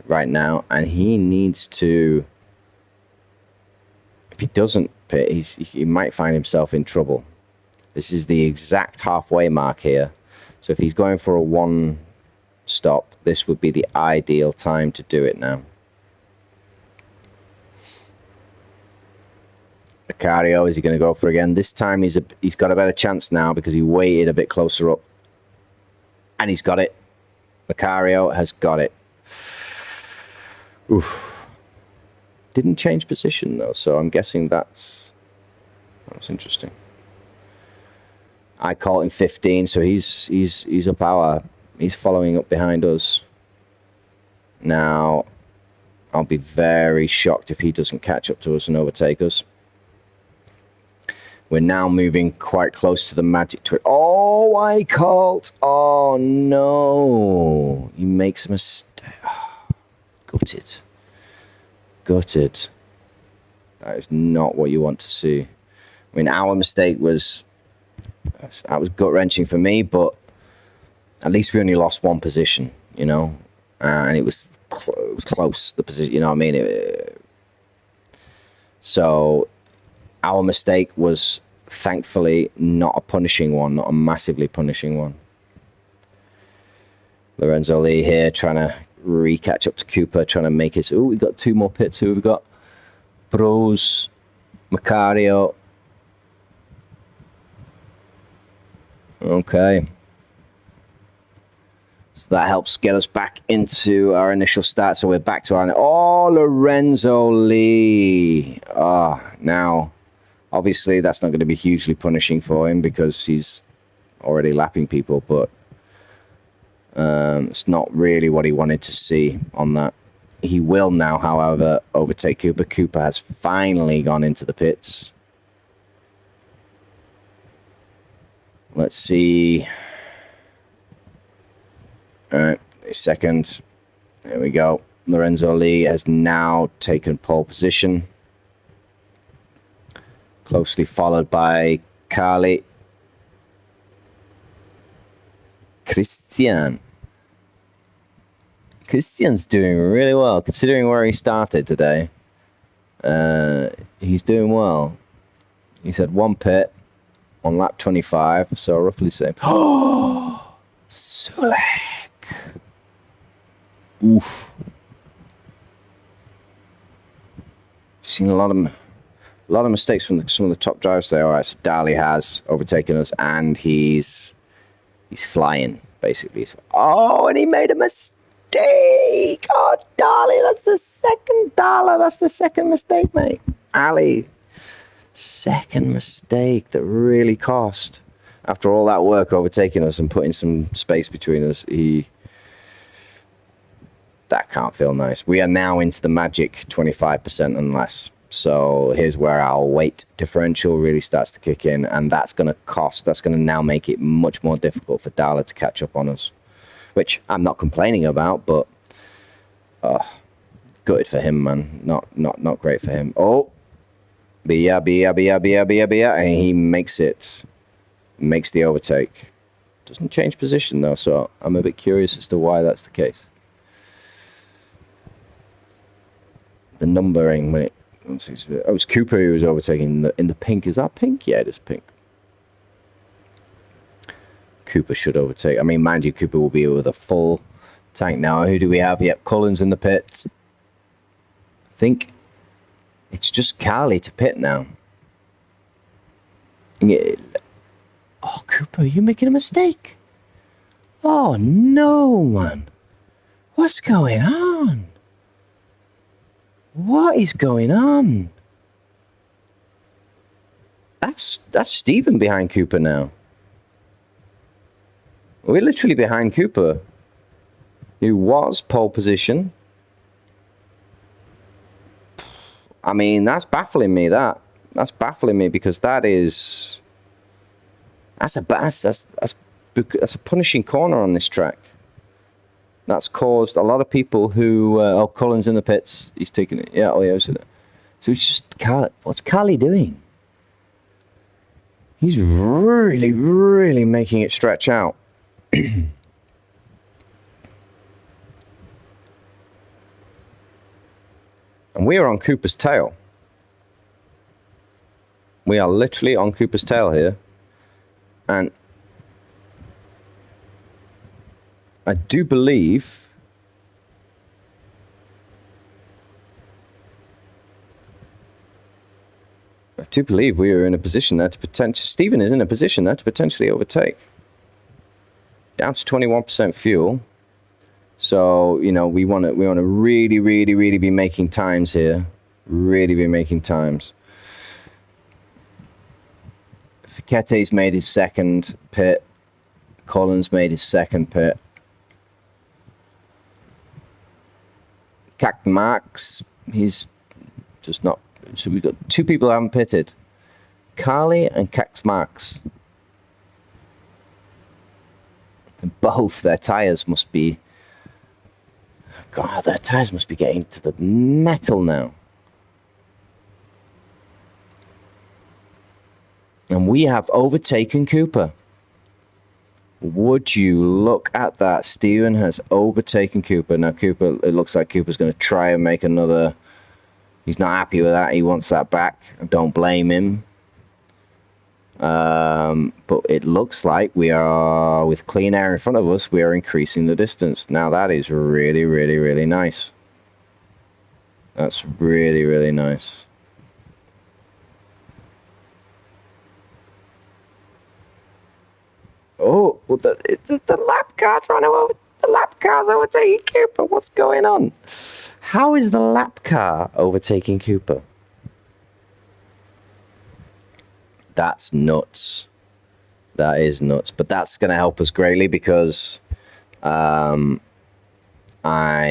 right now, and he needs to... If he doesn't pit, he might find himself in trouble. This is the exact halfway mark here. So if he's going for a 1 stop, this would be the ideal time to do it now. Macario, is he going to go for again? This time he's got a better chance now because he waited a bit closer up. And he's got it. Macario has got it. Oof. Didn't change position though, so I'm guessing that's interesting. I call him 15, so he's up he's following up behind us. Now, I'll be very shocked if he doesn't catch up to us and overtake us. We're now moving quite close to the magic twin. Oh, I called. Oh, no. He makes a mistake. Oh, gutted. Gutted. That is not what you want to see. I mean, our mistake was... That was gut-wrenching for me, but at least we only lost 1 position, and it was close, the position, you know what I mean? So our mistake was thankfully not a punishing one, not a massively punishing one. Lorenzo Lee here trying to re-catch up to Cooper, trying to make it. Oh, we got 2 more pits. Who have we got? Bros, Macario. Okay. So that helps get us back into our initial start. So we're back to our... Oh, Oh, Lorenzo Lee. Now, obviously, that's not going to be hugely punishing for him because he's already lapping people, but it's not really what he wanted to see on that. He will now, however, overtake Cooper. Cooper has finally gone into the pits. Let's see. All right, second. There we go. Lorenzo Lee has now taken pole position. Closely followed by Carly. Christian's doing really well, considering where he started today. He's doing well. He's had one pit on lap 25, so roughly the same. Oh, Sulek. Oof. Seen a lot of mistakes from some of the top drivers there. All right, so Daly has overtaken us, and he's flying basically. Oh, and he made a mistake. Oh, Daly, that's the second mistake, mate. Ali, second mistake that really cost. After all that work overtaking us and putting some space between us, that can't feel nice. We are now into the magic 25% and less. So here's where our weight differential really starts to kick in, and that's going to cost. That's going to now make it much more difficult for Dala to catch up on us, which I'm not complaining about, but good for him, man. Not great for him. Oh, Bia, and he makes it. Makes the overtake. Doesn't change position though, so I'm a bit curious as to why that's the case. The numbering when it was Cooper who was overtaking in the pink. Is that pink? Yeah, it is pink. Cooper should overtake. I mean, mind you, Cooper will be with a full tank now. Who do we have? Yep, Collins in the pit. I think it's just Carly to pit now. Oh, Cooper, you're making a mistake. Oh, no, man. What's going on? What is going on? That's Stephen behind Cooper now. We're literally behind Cooper, who was pole position. I mean, that's baffling me. That's baffling me because that's a punishing corner on this track. That's caused a lot of people who... Collins in the pits. He's taking it. Yeah, so it's just... What's Carly doing? He's really, really making it stretch out. And we are on Cooper's tail. We are literally on Cooper's tail here. And I do believe we are in a position there to potentially... Stephen is in a position there to potentially overtake. Down to 21% fuel. So, you know, we want to really, really, really be making times here. Really be making times. Fiquete's made his second pit. Collins made his second pit. Cac Marks, he's just not... So we've got two people who haven't pitted. Carly and Cax Marks. Both their tyres must be... God, their tyres must be getting to the metal now. And we have overtaken Cooper. Would you look at that? Steven has overtaken Cooper. Now, Cooper, it looks like Cooper's going to try and make another... He's not happy with that. He wants that back. I don't blame him. But it looks like we are, with clean air in front of us, we are increasing the distance. Now, that is really, really, really nice. That's really, really nice. Oh, well, the lap car's run over. The lap car's overtaking Cooper. What's going on? How is the lap car overtaking Cooper? That's nuts. That is nuts. But that's going to help us greatly because I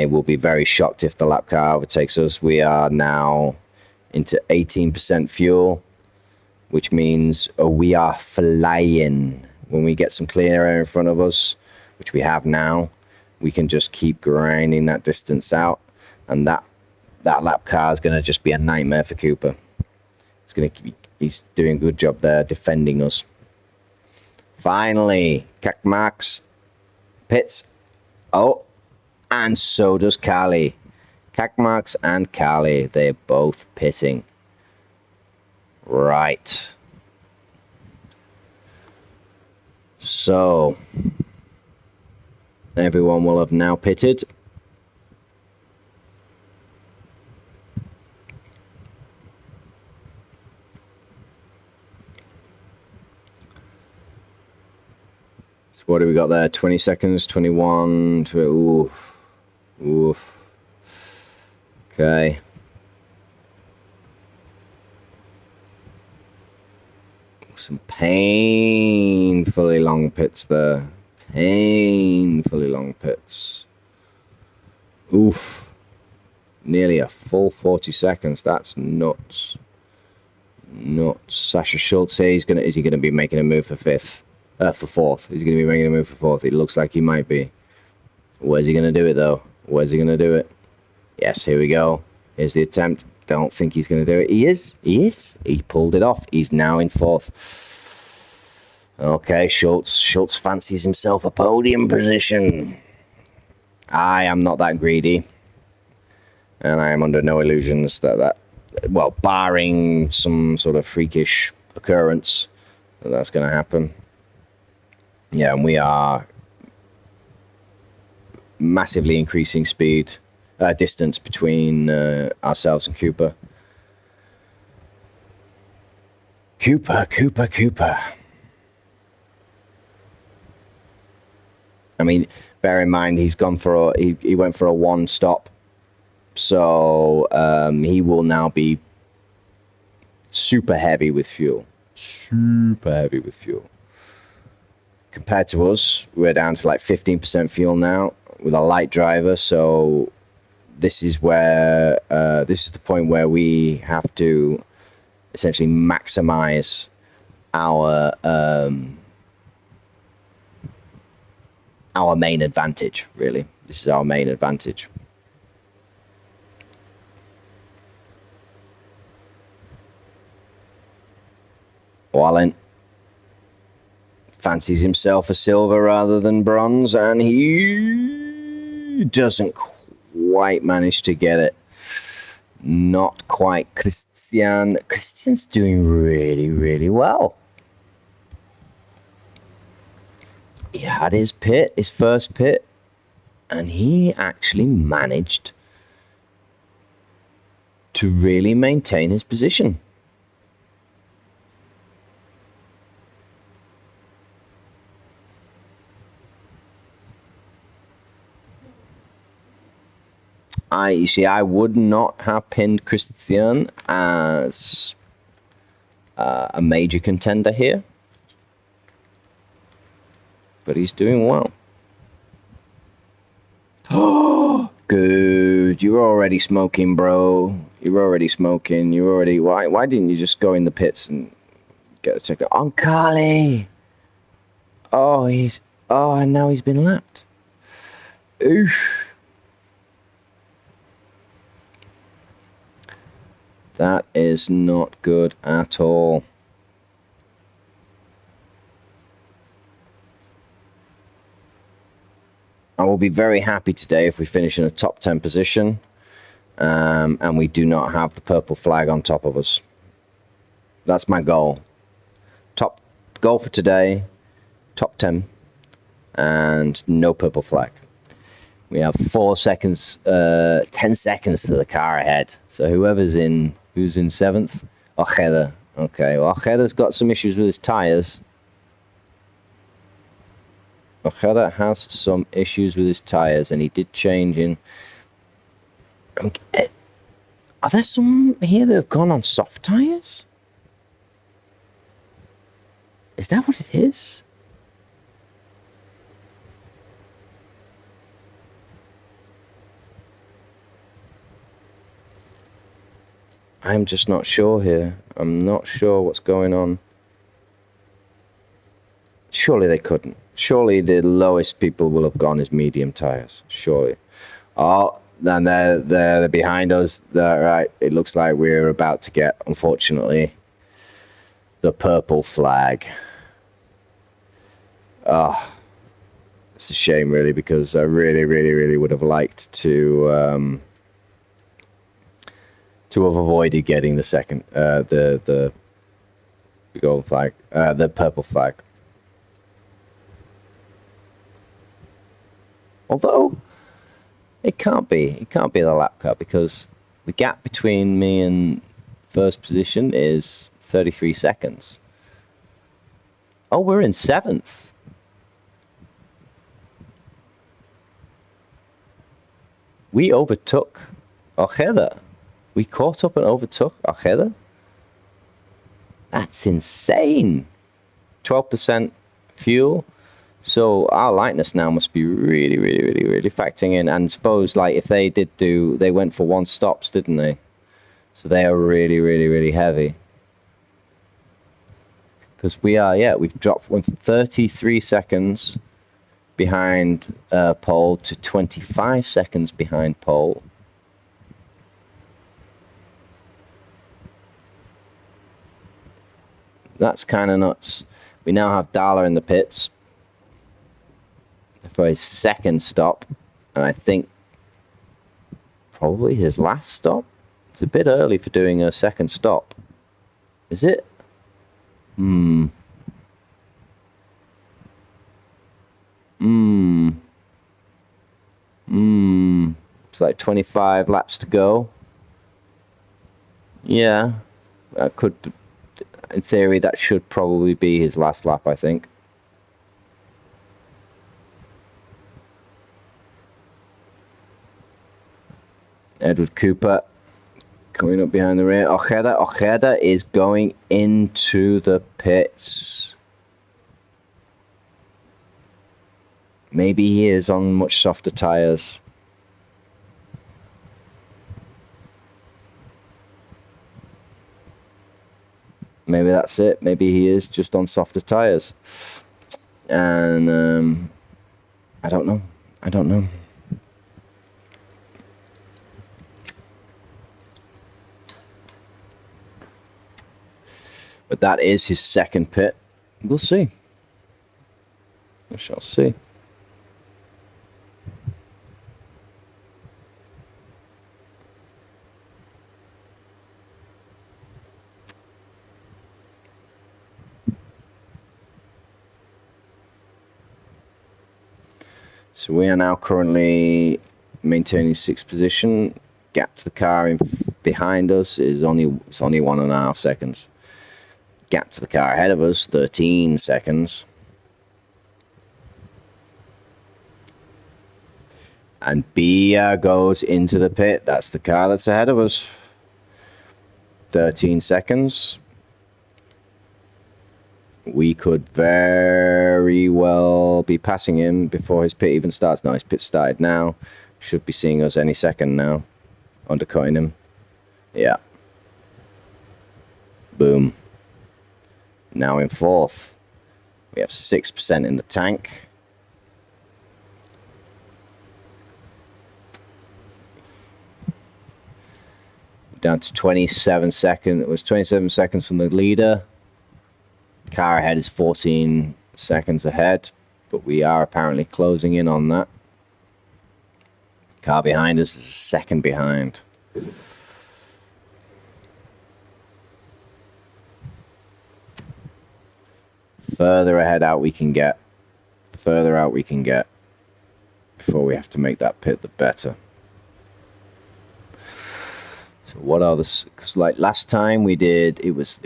will be very shocked if the lap car overtakes us. We are now into 18% fuel, which means we are flying. When we get some clear air in front of us, which we have now, we can just keep grinding that distance out, and that lap car is going to just be a nightmare for Cooper. He's doing a good job there defending us. Finally, Max pits. Oh, and so does Kali. Max and Kali, they're both pitting. Right. So, everyone will have now pitted. So what do we got there? 20 seconds, 21, oof. Okay. Some painfully long pits there. Painfully long pits. Oof. Nearly a full 40 seconds. That's nuts. Nuts. Sasha Schultz here. Is he gonna be making a move for fifth? For fourth. He's gonna be making a move for fourth. It looks like he might be. Where's he gonna do it though? Where's he gonna do it? Yes, here we go. Here's the attempt. Don't think he's going to do it. He is. He pulled it off. He's now in fourth. Okay, Schultz fancies himself a podium position. I am not that greedy. And I am under no illusions that well, barring some sort of freakish occurrence, that's going to happen. Yeah, and we are massively increasing speed. Distance between ourselves and Cooper. Cooper. I mean, bear in mind he went for a one stop, so he will now be super heavy with fuel. Compared to us, we're down to like 15% fuel now with a light driver, so this is the point where we have to essentially maximize our main advantage, really. This is our main advantage. Wallen fancies himself a silver rather than bronze, and he doesn't quite manage to get it. Not quite. Christian's doing really, really well. He had his first pit, and he actually managed to really maintain his position. I would not have pinned Christian as a major contender here, but he's doing well. Oh, good! You're already smoking, bro. You're already smoking. Why didn't you just go in the pits and get a check on Carly? And now he's been lapped. Oof. That is not good at all. I will be very happy today if we finish in a top 10 position and we do not have the purple flag on top of us. That's my goal. Top goal for today, top 10 and no purple flag. We have 4 seconds, 10 seconds to the car ahead. So who's in 7th? Ojeda. Okay, well, Ojeda's got some issues with his tyres. Ojeda has some issues with his tyres, and he did change in. Are there some here that have gone on soft tyres? Is that what it is? I'm just not sure here. I'm not sure what's going on. Surely they couldn't. Surely the lowest people will have gone is medium tyres. Surely. Oh, and they're behind us. They're right. It looks like we're about to get, unfortunately, the purple flag. Oh, it's a shame, really, because I really, really, really would have liked to have avoided getting the second, the gold flag, the purple flag. Although it can't be the lap car, because the gap between me and first position is 33 seconds. Oh, we're in 7th. We overtook Ojeda. We caught up and overtook Ojeda. That's insane. 12% fuel. So our lightness now must be really, really, really, really factoring in. And suppose, like, if they they went for 1 stops, didn't they? So they are really, really, really heavy. Because we've dropped from 33 seconds behind pole to 25 seconds behind pole. That's kind of nuts. We now have Dala in the pits for his second stop, and I think probably his last stop. It's a bit early for doing a second stop, is it? It's like 25 laps to go. Yeah, that could, in theory, that should probably be his last lap, I think. Edward Cooper coming up behind the rear. Ojeda is going into the pits. Maybe he is on much softer tyres. Maybe that's it. Maybe he is just on softer tyres. And I don't know. But that is his second pit. We'll see. We shall see. So we are now currently maintaining 6th position. Gap to the car behind us is only 1.5 seconds. Gap to the car ahead of us, 13 seconds. And Bia goes into the pit. That's the car that's ahead of us. 13 seconds. We could very well be passing him before his pit even starts. No, his pit started now. Should be seeing us any second now. Undercutting him. Yeah. Boom. Now in 4th. We have 6% in the tank. Down to 27 seconds. It was 27 seconds from the leader. Car ahead is 14 seconds ahead, but we are apparently closing in on that. Car behind us is a second behind. Further ahead out we can get. Further out we can get before we have to make that pit, the better. So what are the... Cause like last time we did, it was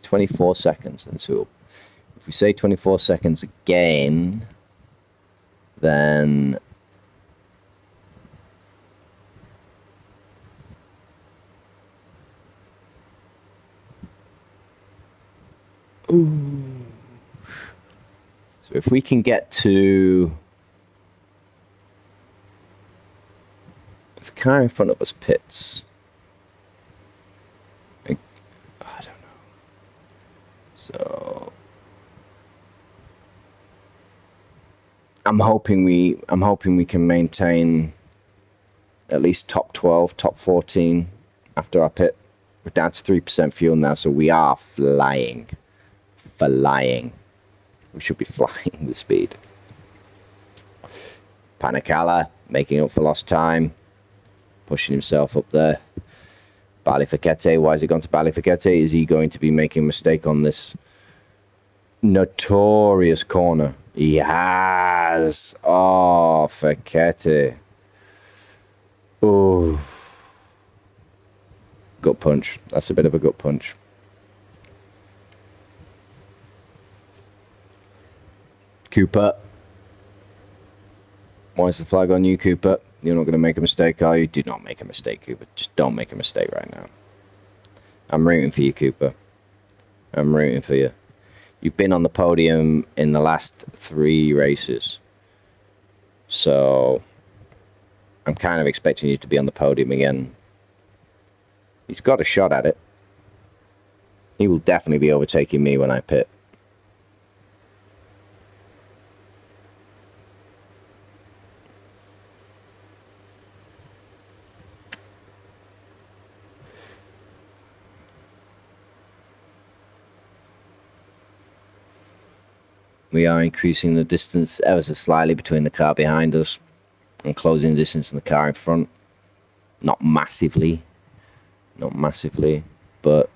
24 seconds, and so if we say 24 seconds again, then ooh. So if we can get to, if the car in front of us pits, I don't know. So I'm hoping we can maintain at least top 12, top 14 after our pit. We're down to 3% fuel now, so we are flying. We should be flying with speed. Panicala making up for lost time, pushing himself up there. Balificete, why has he gone to Balificete? Is he going to be making a mistake on this notorious corner? He has. Oh, Facete. Oh. Gut punch. That's a bit of a gut punch. Cooper. Why is the flag on you, Cooper? You're not going to make a mistake, are you? Do not make a mistake, Cooper. Just don't make a mistake right now. I'm rooting for you, Cooper. I'm rooting for you. You've been on the podium in the last 3 races. So I'm kind of expecting you to be on the podium again. He's got a shot at it. He will definitely be overtaking me when I pit. We are increasing the distance ever so slightly between the car behind us and closing the distance in the car in front. Not massively, but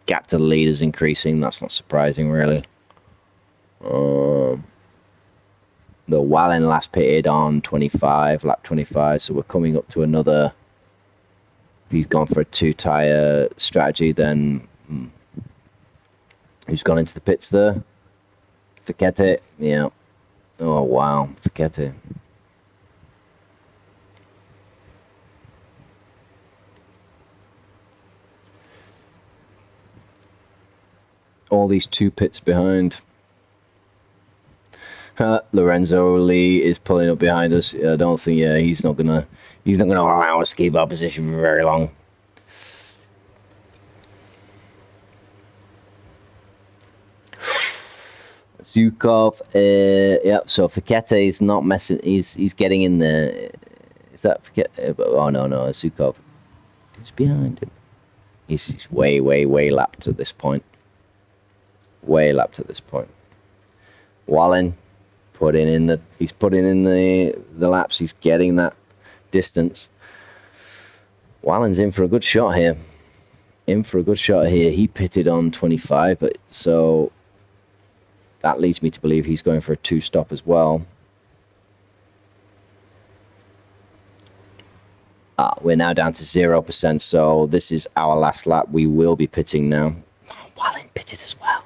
gap to the lead is increasing. That's not surprising, really. The Wallen last pitted on 25, lap 25, so we're coming up to another. If he's gone for a 2-tyre strategy, then who's gone into the pits there? Facete, yeah. Oh, wow, Facete. All these 2 pits behind. Lorenzo Lee is pulling up behind us. I don't think, he's not gonna allow us to keep our position for very long. Zukov, so Facete is not messing, he's getting in there. Is that Facete? Oh, no, Zukov. Who's behind him? He's way lapped at this point. Wallen he's putting in the laps, he's getting that distance. Wallen's in for a good shot here. He pitted on 25, but so that leads me to believe he's going for a 2-stop as well. We're now down to 0%, so this is our last lap. We will be pitting now. Oh, Wallen pitted as well.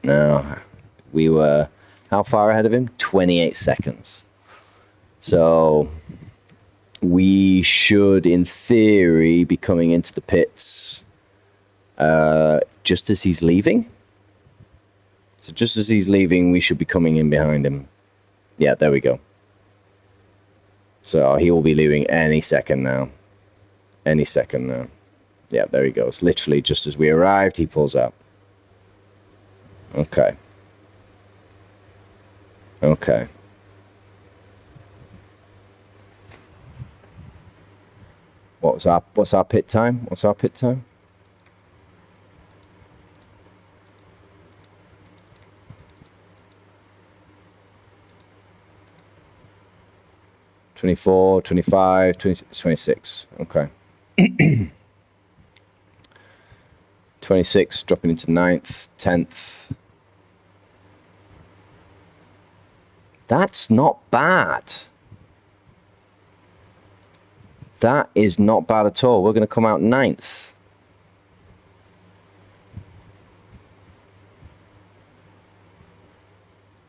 No, we were how far ahead of him? 28 seconds. So we should, in theory, be coming into the pits just as he's leaving. So just as he's leaving, we should be coming in behind him. Yeah, there we go. So he will be leaving any second now. Yeah, there he goes. Literally, just as we arrived, he pulls out. Okay. What's our pit time? 24, 25, 26. Okay. 26th, dropping into 9th, 10th. That's not bad. That is not bad at all. We're going to come out 9th.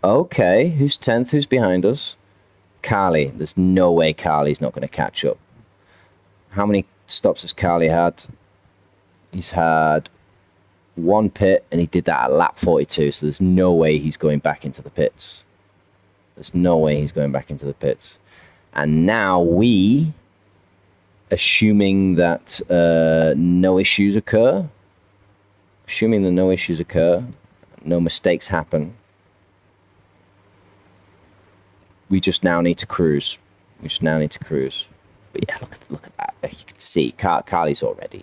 Okay, who's 10th? Who's behind us? Carly. There's no way Carly's not going to catch up. How many stops has Carly had? He's had 1 pit, and he did that at lap 42, so there's no way he's going back into the pits. There's no way he's going back into the pits. And now we, assuming that no issues occur, no mistakes happen, we just now need to cruise. But yeah, look at that. You can see Carly's already.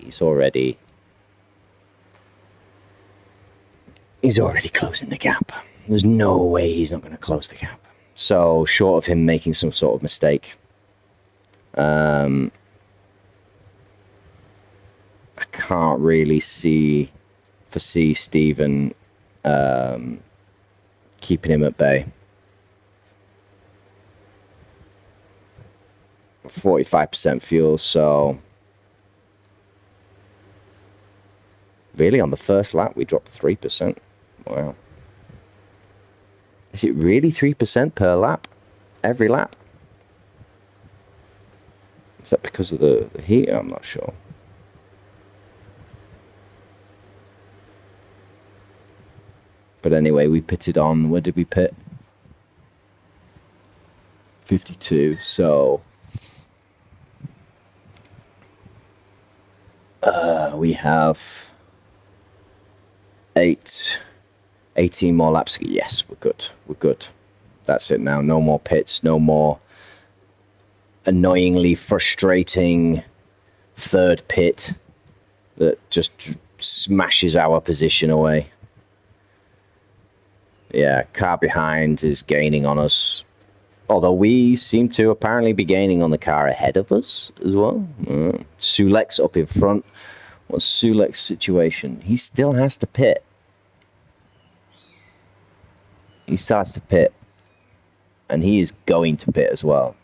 He's already closing the gap. There's no way he's not going to close the gap. So short of him making some sort of mistake, I can't really foresee Stephen keeping him at bay. 45% fuel, so really on the first lap we dropped 3%. Wow. Is it really 3% per lap? Every lap? Is that because of the heat? I'm not sure. But anyway, we pitted on, where did we pit? 52, so we have 18 more laps. Yes, we're good. That's it now. No more pits, no more annoyingly frustrating third pit that just smashes our position away. Yeah, car behind is gaining on us. Although we seem to apparently be gaining on the car ahead of us as well. Sulek's up in front. What's Sulek's situation? He still has to pit. He starts to pit. And he is going to pit as well.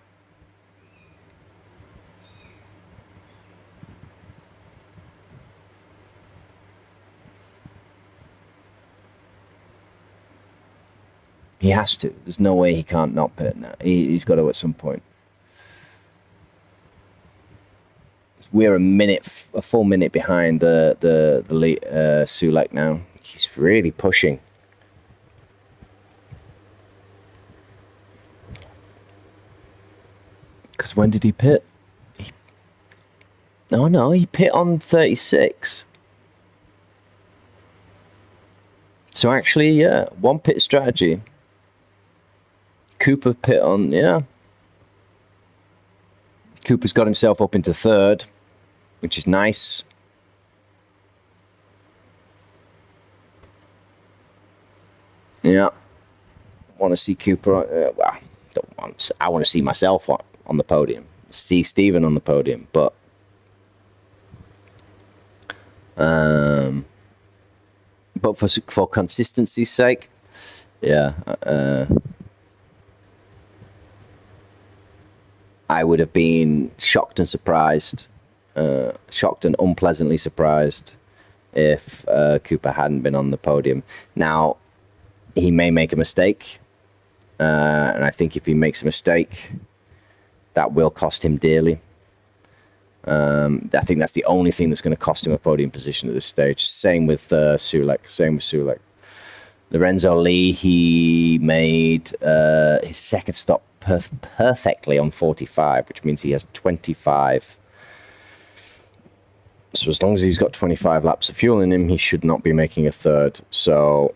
He has to. There's no way he can't not pit now. He's got to at some point. We're a full minute behind the Sulek now. He's really pushing. Because when did he pit? He pit on 36. So actually, yeah, 1 pit strategy. Cooper pit on, yeah. Cooper's got himself up into 3rd, which is nice. Yeah. Want to see Cooper, I want to see myself on the podium. See Stephen on the podium, but for consistency's sake, yeah, I would have been shocked and unpleasantly surprised if Cooper hadn't been on the podium. Now, he may make a mistake, and I think if he makes a mistake, that will cost him dearly. I think that's the only thing that's going to cost him a podium position at this stage. Same with Sulek. Lorenzo Lee, he made his second stop perfectly on 45, which means he has 25. So as long as he's got 25 laps of fuel in him, he should not be making a third. So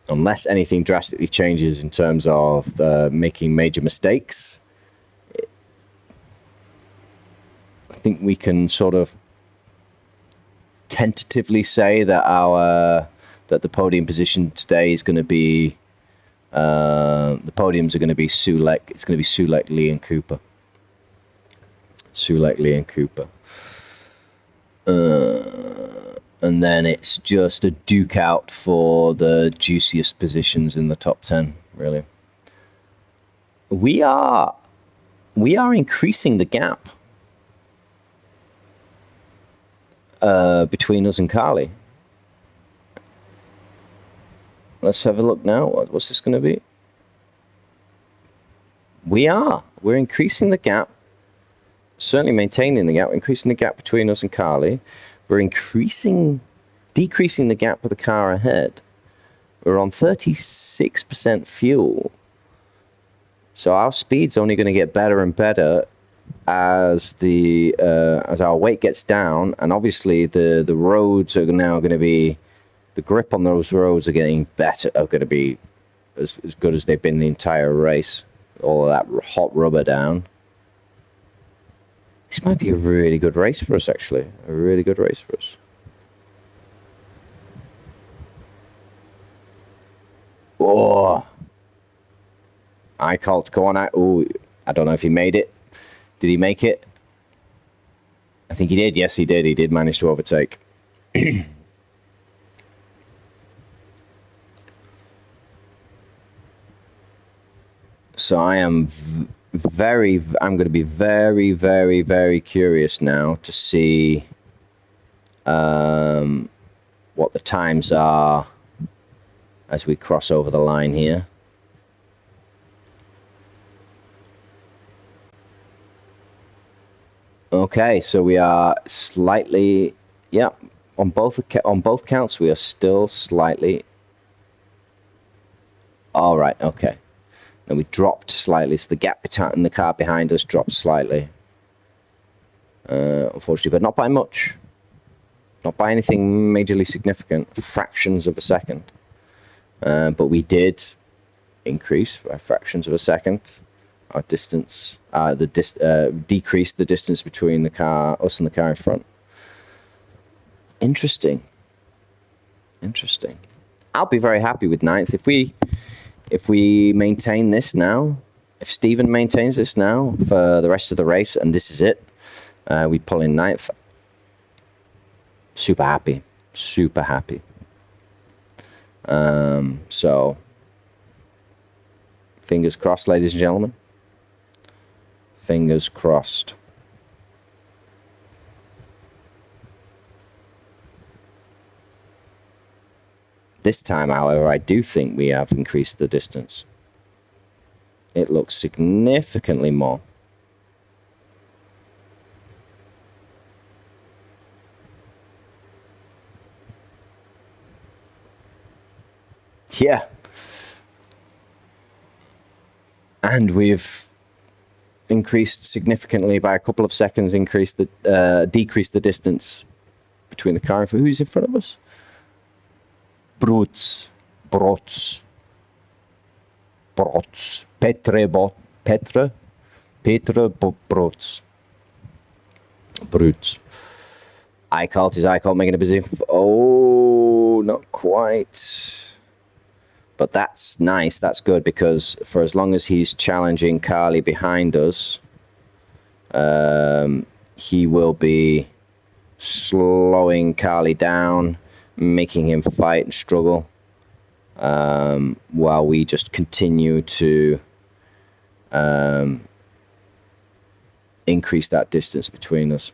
unless anything drastically changes in terms of making major mistakes, I think we can sort of tentatively say that the podium position today is going to be the podiums are going to be Sulek. It's going to be Sulek, Lee, and Cooper. And then it's just a duke out for the juiciest positions in the top 10, really. We are increasing the gap between us and Carly. Let's have a look now. What's this going to be? We're increasing the gap. Certainly maintaining the gap, increasing the gap between us and Carly. We're decreasing the gap with the car ahead. We're on 36% fuel. So our speed's only going to get better and better as our weight gets down, and obviously the roads are now going to be, the grip on those roads are getting better, are going to be as good as they've been the entire race. All of that hot rubber down. This might be a really good race for us, actually. A really good race for us. Oh, Eichholt, go on out. Oh, I don't know if he made it. Did he make it? I think he did. Yes, he did. He did manage to overtake. So I'm going to be very, very, very curious now to see what the times are as we cross over the line here. Okay, so we are slightly, yeah, on both counts we are still slightly. All right, okay. And we dropped slightly, so the gap in the car behind us dropped slightly. Unfortunately, but not by much. Not by anything majorly significant, fractions of a second. But we did increase by fractions of a second our distance, decrease the distance between us and the car in front. Interesting. I'll be very happy with ninth if we maintain this now. If Stephen maintains this now for the rest of the race, and this is it, we pull in ninth. Super happy. So, fingers crossed, ladies and gentlemen. Fingers crossed. This time, however, I do think we have increased the distance. It looks significantly more. Yeah. And we've increased significantly by a couple of seconds, decreased the distance between the car and who's in front of us? Broots. Petre Broots. Eichholt making a busy. Oh, not quite. But that's nice. That's good, because for as long as he's challenging Carly behind us, he will be slowing Carly down, making him fight and struggle, while we just continue to increase that distance between us.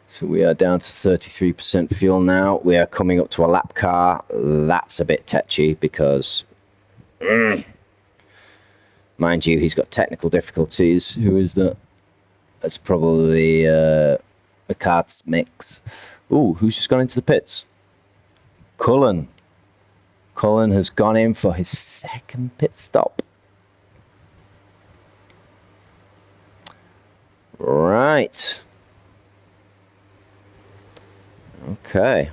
So we are down to 33% fuel now. We are coming up to a lap car. That's a bit tetchy because, mind you, he's got technical difficulties. Who is that? That's probably the carts mix. Ooh, who's just gone into the pits? Cullen. Cullen has gone in for his second pit stop. Right. Okay.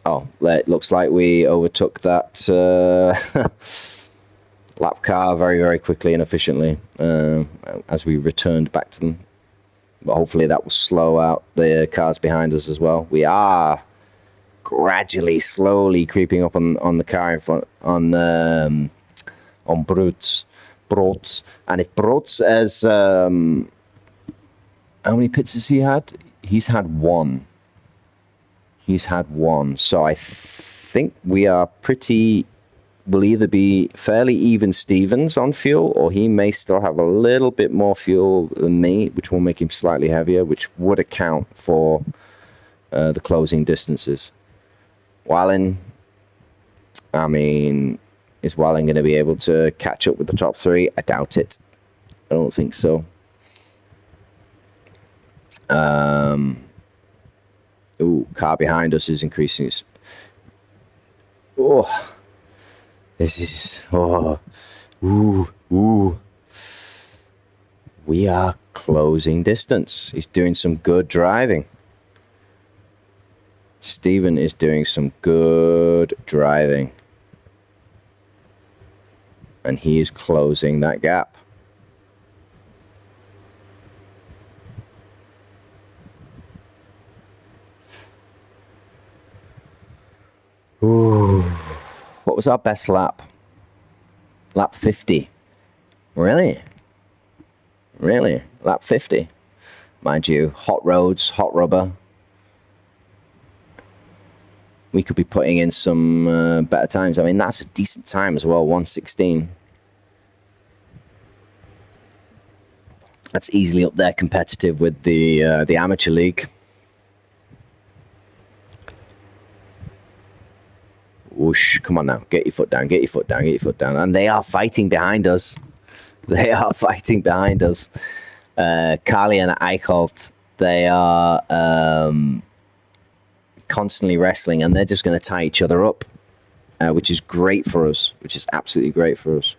Oh, it looks like we overtook that lap car very, very quickly and efficiently as we returned back to them. but hopefully that will slow out the cars behind us as well. We are gradually, slowly creeping up on the car in front, on Broots. And if Broots has, how many pits has he had? He's had one. So I think we are pretty, will either be fairly even Stevens on fuel, or he may still have a little bit more fuel than me, which will make him slightly heavier, which would account for the closing distances. Wallen, I mean, is Wallen going to be able to catch up with the top three? I doubt it. I don't think so. Car behind us is increasing. This is, we are closing distance. He's doing some good driving. Stephen is doing some good driving. And he is closing that gap. Ooh. What was our best lap? Lap 50. Really? Lap 50. Mind you, hot roads, hot rubber. We could be putting in some better times. I mean, that's a decent time as well, 1:16. That's easily up there competitive with the amateur league. Whoosh, come on now, get your foot down. And they are fighting behind us. Carly and Eichholt, they are constantly wrestling, and they're just going to tie each other up, which is great for us, which is absolutely great for us.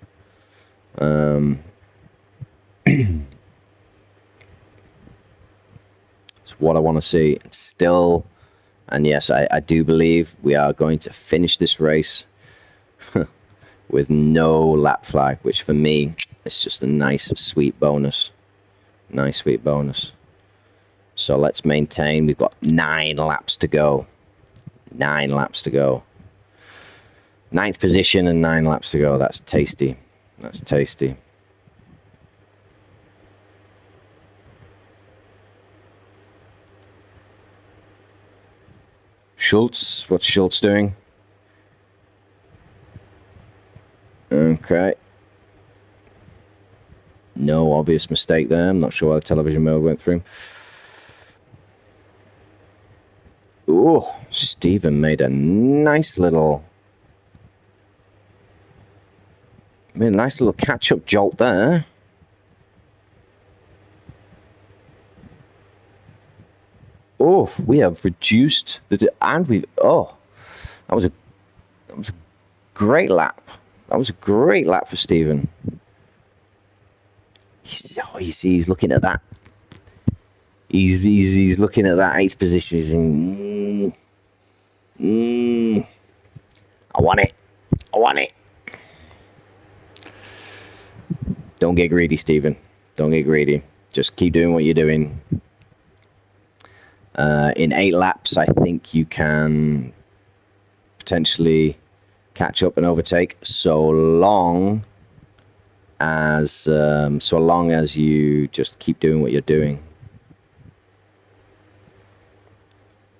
It's what I want to see. It's still, and yes, I do believe we are going to finish this race with no lap flag, which for me is just a nice, sweet bonus. So let's maintain. We've got 9 laps to go. 9th position and 9 laps to go. That's tasty. Schultz, what's Schultz doing? Okay. No obvious mistake there. I'm not sure why the television mode went through. Oh, Stephen made a nice little catch-up jolt there. Oh, we have reduced that was a great lap. That was a great lap for Stephen. He's looking at that. He's looking at that 8th position. He's saying, I want it. Don't get greedy, Stephen. Don't get greedy. Just keep doing what you're doing. In 8 laps, I think you can potentially catch up and overtake, so long as you just keep doing what you're doing.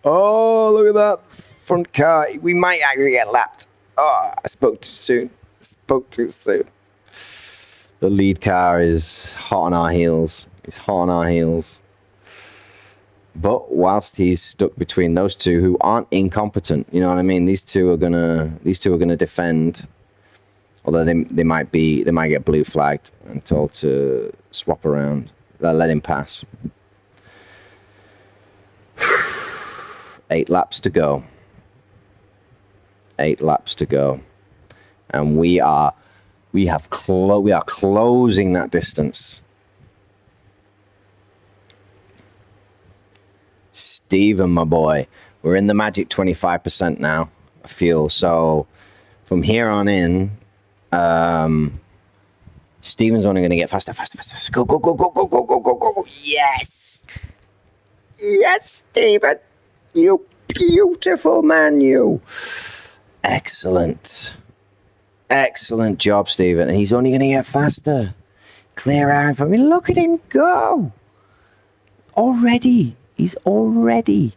Oh, look at that front car. We might actually get lapped. Oh, I spoke too soon. The lead car is hot on our heels. But whilst he's stuck between those two who aren't incompetent, you know what I mean? These two are gonna defend. Although they might get blue flagged and told to swap around. They'll let him pass. 8 laps to go. And we are closing that distance. Steven, my boy, we're in the magic 25% now, I feel. So from here on in, Stephen's only going to get faster, faster, faster, faster. Go, go, go, go, go, go, go, go, go, go. Yes! Yes, Stephen! You beautiful man, you! Excellent. Excellent job, Stephen. And he's only going to get faster. Clear out for me. Look at him go! Already. He's already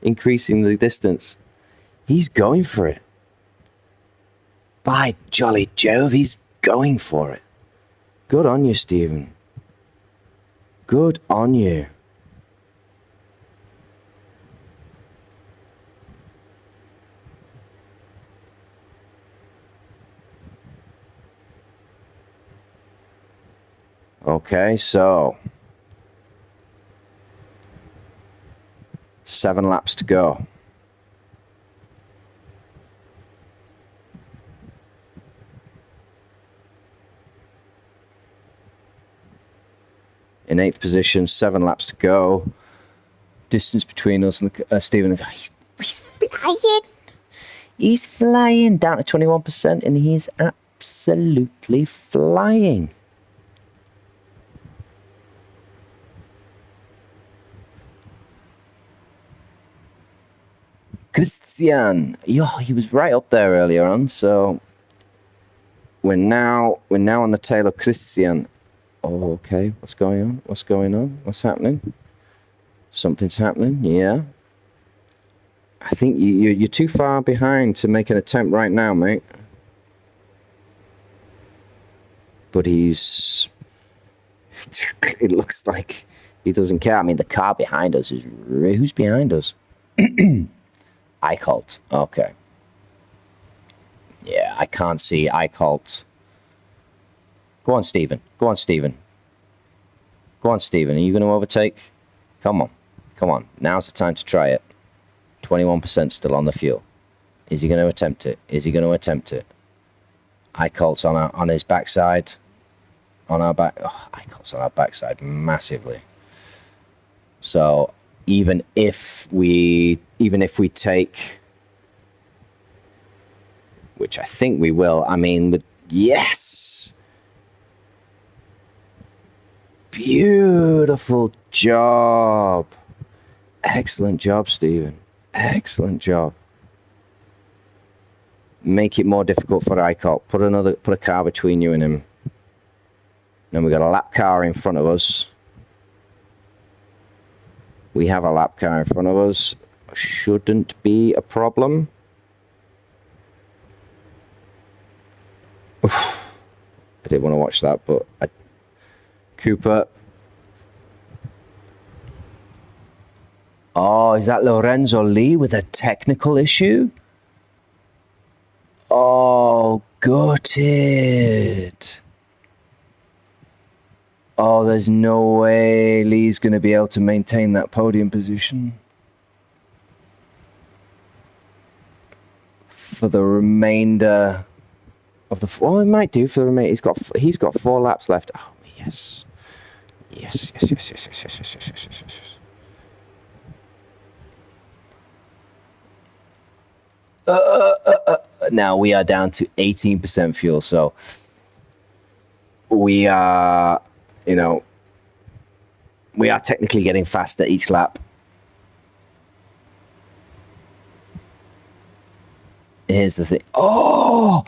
increasing the distance. He's going for it. By jolly Jove, he's going for it. Good on you, Stephen. Good on you. Okay, so 7 laps to go. In 8th position, 7 laps to go. Distance between us and Stephen. He's flying. He's flying down to 21%, and he's absolutely flying. Christian, he was right up there earlier on, so we're now on the tail of Christian. Oh, okay. What's going on? What's going on? What's happening? Something's happening. Yeah. I think you're too far behind to make an attempt right now, mate. But it looks like he doesn't care. I mean, the car behind us is... Who's behind us? Eichholt. Okay. Yeah, I can't see Eichholt. Go on, Stephen. Go on, Stephen. Go on, Stephen. Are you going to overtake? Come on. Come on. Now's the time to try it. 21% still on the fuel. Is he going to attempt it? Is he going to attempt it? Eichholt's on his backside. On our back. Oh, Eichholt's on our backside massively. So even if we take, which I think we will, I mean, yes! Beautiful job. Excellent job, Stephen. Excellent job. Make it more difficult for Eichholt. Put a car between you and him. Then we got a lap car in front of us. We have a lap car in front of us. Shouldn't be a problem. Oof. I didn't want to watch that, but Cooper. Oh, is that Lorenzo Lee with a technical issue? Oh, gutted. Oh, there's no way Lee's going to be able to maintain that podium position for the remainder of the... Well, he might do for the remainder. He's got 4 laps left. Oh, yes. Yes. Now we are down to 18% fuel, so we are... we are technically getting faster each lap. Here's the thing. Oh!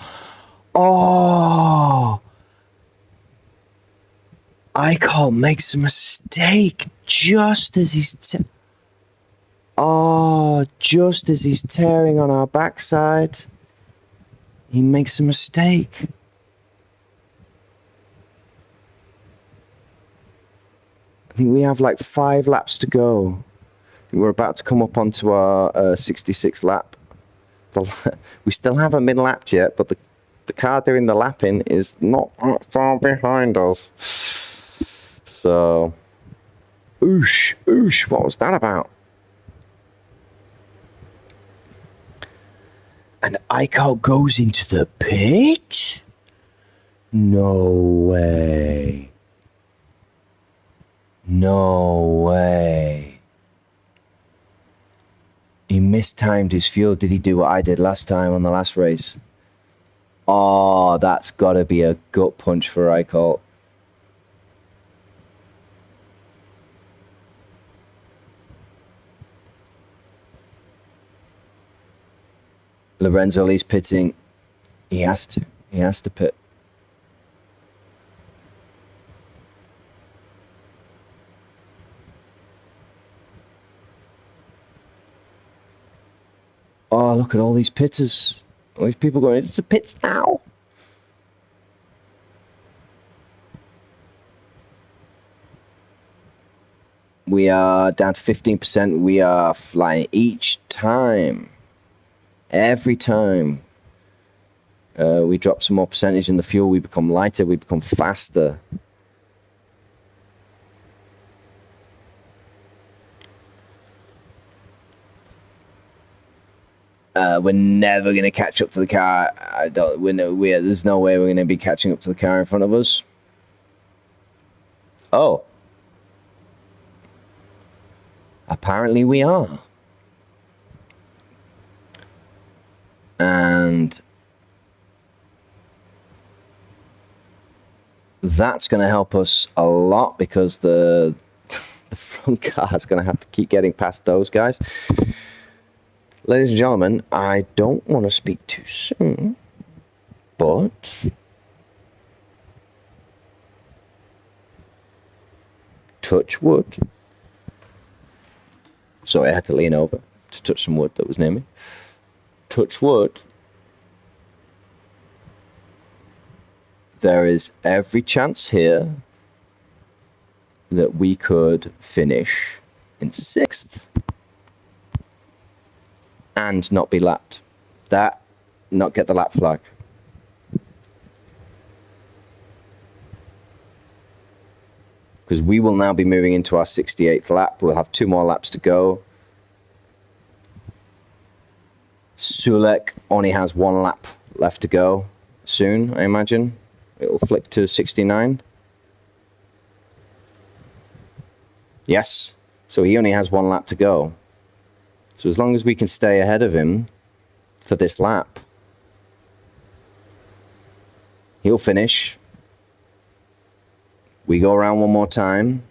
Eichholt makes a mistake just as he's... just as he's tearing on our backside. He makes a mistake. I think we have like 5 laps to go. We're about to come up onto our 66th lap. We still haven't been lapped yet, but the car doing the lapping is not that far behind us. So, oosh, what was that about? And Eichholt goes into the pit? No way. No way. He mistimed his fuel. Did he do what I did last time on the last race? Oh, that's got to be a gut punch for Eichholt. Lorenzo Lee's pitting. He has to. He has to pit. Oh, look at all these pitters. All these people going into the pits now. We are down to 15%. We are flying each time. Every time we drop some more percentage in the fuel, we become lighter, we become faster. We're never going to catch up to the car. There's no way we're going to be catching up to the car in front of us. Oh. Apparently we are. And that's going to help us a lot because the front car is going to have to keep getting past those guys. Ladies and gentlemen, I don't want to speak too soon, but touch wood. So I had to lean over to touch some wood that was near me. Touch wood. There is every chance here that we could finish in 6th and not be lapped. Not get the lap flag. Because we will now be moving into our 68th lap. We'll have 2 more laps to go. Sulek only has 1 lap left to go soon, I imagine. It'll flip to 69. Yes. So he only has 1 lap to go. So as long as we can stay ahead of him for this lap, he'll finish. We go around one more time.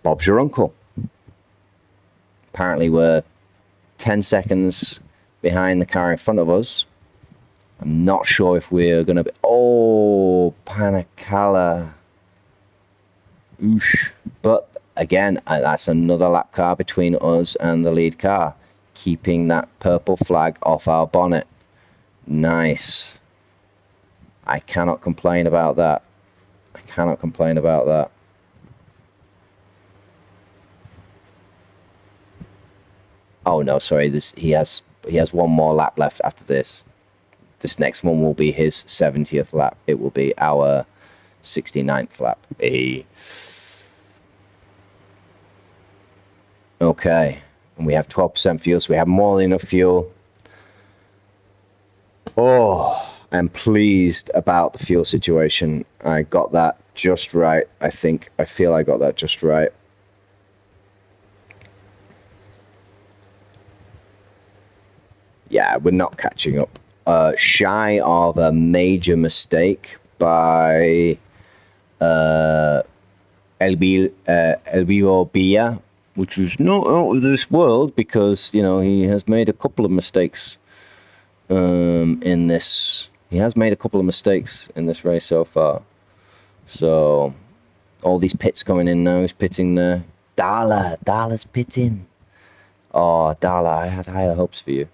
Bob's your uncle. Apparently we're 10 seconds behind the car in front of us. I'm not sure if we're going to be... Oh, Panacala. Oosh. But again, that's another lap car between us and the lead car, keeping that purple flag off our bonnet. Nice. I cannot complain about that. I cannot complain about that. Oh no, sorry. He has 1 more lap left after this. This next one will be his 70th lap. It will be our 69th lap. Hey. Okay. And we have 12% fuel, so we have more than enough fuel. Oh, I'm pleased about the fuel situation. I got that just right, I think. I feel I got that just right. Yeah, we're not catching up. Shy of a major mistake by Elviro Bia, which is not out of this world because, you know, he has made a couple of mistakes in this. He has made a couple of mistakes in this race so far. So, all these pits coming in now. He's pitting there. Darla's pitting. Oh, Darla, I had higher hopes for you.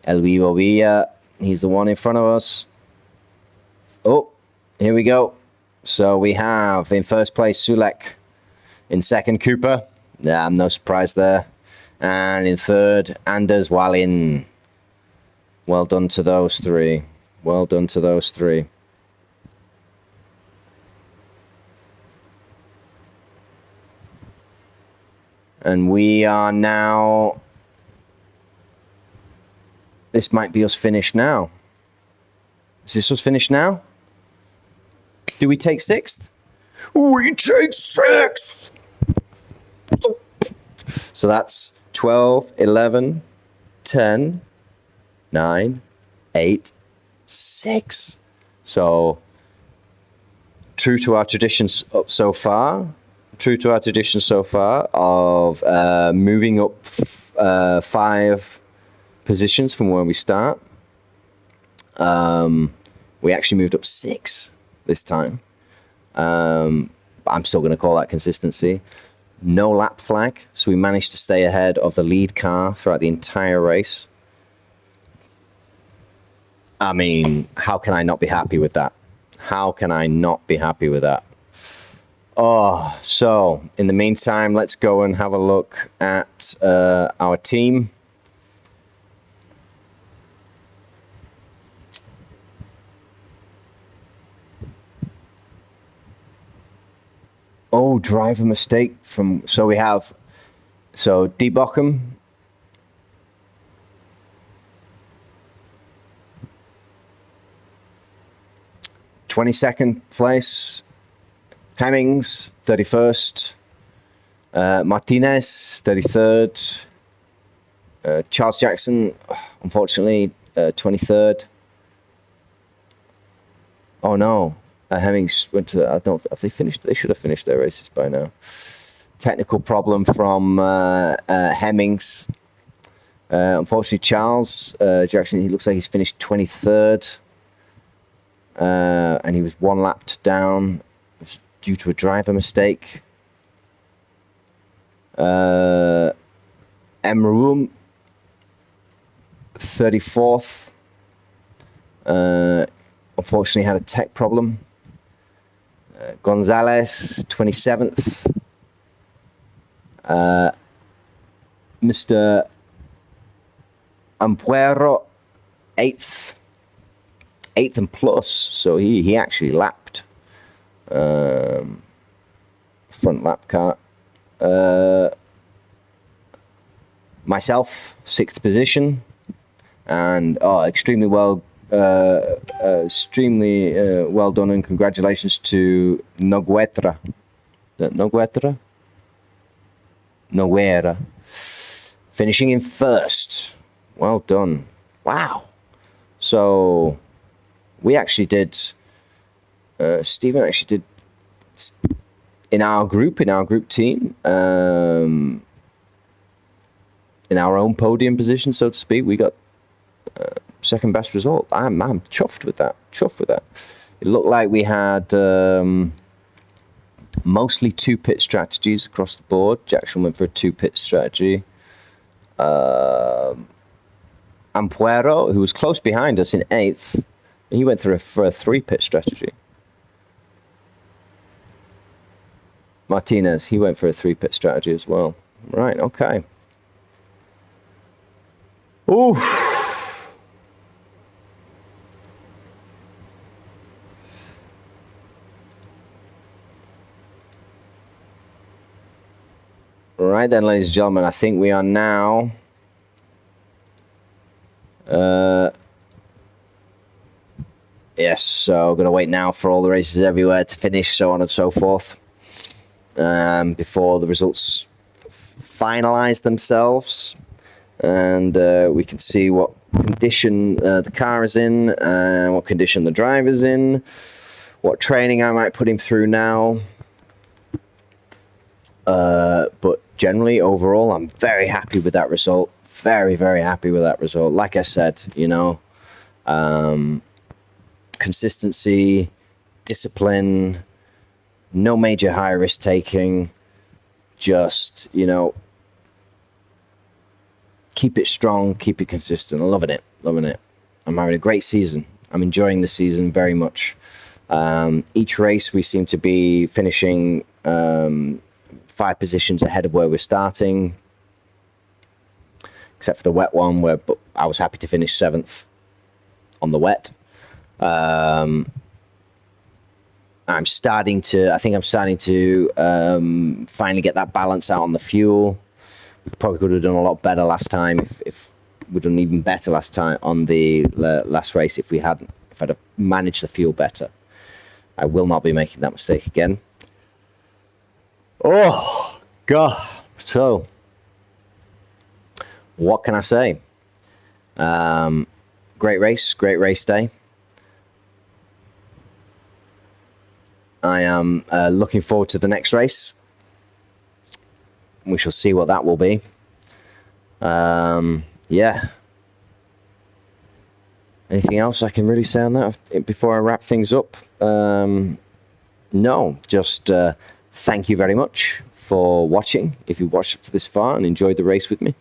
Elviro Villa, he's the one in front of us. Oh, here we go. So we have in first place Sulek, in second Cooper. Yeah, I'm no surprise there. And in third, Anders Wallin. Well done to those 3. Well done to those 3. And we are now... This might be us finished now. Is this us finished now? Do we take 6th? We take 6th! So that's 12, 11, 10, 9, 8, 6. So true to our traditions so far. True to our tradition so far of moving up 5 positions from where we start. We actually moved up 6 this time. I'm still going to call that consistency. No lap flag, so we managed to stay ahead of the lead car throughout the entire race. I mean, how can I not be happy with that? How can I not be happy with that? Oh, so in the meantime, let's go and have a look at our team. Oh, driver mistake from, so we have, so D. Bockham, 22nd place, Hemmings, 31st, Martinez, 33rd, Charles Jackson, unfortunately, 23rd. Oh no, Hemmings went to, I don't, have they finished? They should have finished their races by now. Technical problem from Hemmings. Unfortunately, Charles Jackson, he looks like he's finished 23rd. And he was 1 lap down due to a driver mistake. Emroom, 34th. Unfortunately had a tech problem. Gonzalez, 27th. Mr. Ampuero, 8th. 8th and plus, so he actually lapped. Front lap car. Myself, 6th position. And extremely well done, and congratulations to Noguera. Noguera. Finishing in 1st. Well done. Wow. So we actually did, Stephen actually did, in our group team, in our own podium position, so to speak, we got second best result. I'm chuffed with that. It looked like we had mostly 2 pit strategies across the board. Jackson went for a 2 pit strategy. Ampuero, who was close behind us in 8th, he went for a 3 pit strategy. Martinez, he went for a 3 pit strategy as well. Right, okay. Ooh. Right then, ladies and gentlemen, I think we are now yes, so I'm going to wait now for all the races everywhere to finish, so on and so forth, before the results finalize themselves, and we can see what condition the car is in, what condition the driver's in, what training I might put him through now. But generally, overall, I'm very happy with that result. Very, very happy with that result. Like I said, you know, consistency, discipline, no major high risk taking, just, you know, keep it strong, keep it consistent. I'm loving it. I'm having a great season. I'm enjoying the season very much. Each race we seem to be finishing 5 positions ahead of where we're starting, except for the wet one, where I was happy to finish 7th on the wet. I think I'm starting to finally get that balance out on the fuel. We probably could have done a lot better last time if we'd done even better last time on the last race if I'd have managed the fuel better. I will not be making that mistake again. Oh, God. So, what can I say? great race day. I am looking forward to the next race. We shall see what that will be. Yeah. Anything else I can really say on that before I wrap things up? No, just thank you very much for watching. If you watched up to this far and enjoyed the race with me,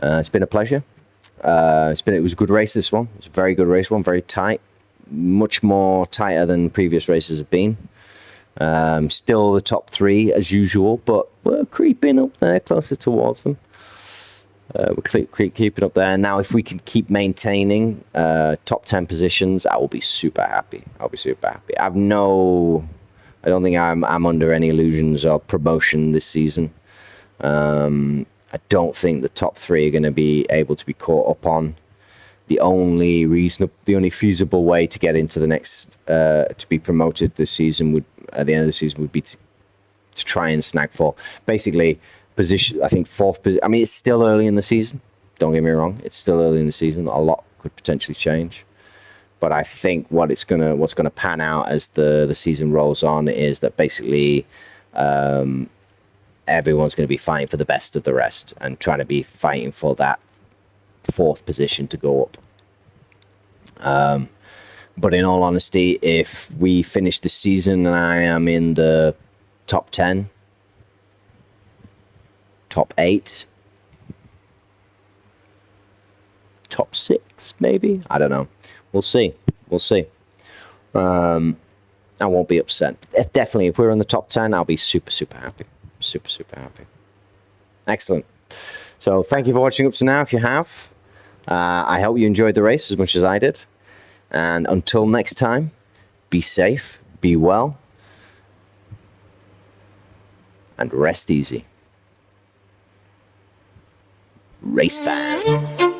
it's been a pleasure. It was a good race, this one. It's a very good race, one very tight, much more tighter than previous races have been. Still the top 3 as usual, but we're creeping up there closer towards them. We're keeping up there. Now, if we can keep maintaining top 10 positions, I will be super happy. I'll be super happy. I don't think I'm under any illusions of promotion this season. I don't think the top 3 are going to be able to be caught up on. The only feasible way to get into the next to be promoted this season at the end of the season would be to try and snag 4. Basically, position. I think 4th position. I mean, it's still early in the season. Don't get me wrong. It's still early in the season. A lot could potentially change. But I think what's gonna pan out as the season rolls on is that basically everyone's going to be fighting for the best of the rest and trying to be fighting for that 4th position to go up. But in all honesty, if we finish the season and I am in the top 10, top 8, top 6, maybe? I don't know. We'll see. I won't be upset. Definitely, if we're in the top 10, I'll be super, super happy. Super, super happy. Excellent. So thank you for watching up to now, if you have. I hope you enjoyed the race as much as I did. And until next time, be safe, be well, and rest easy. Race fans.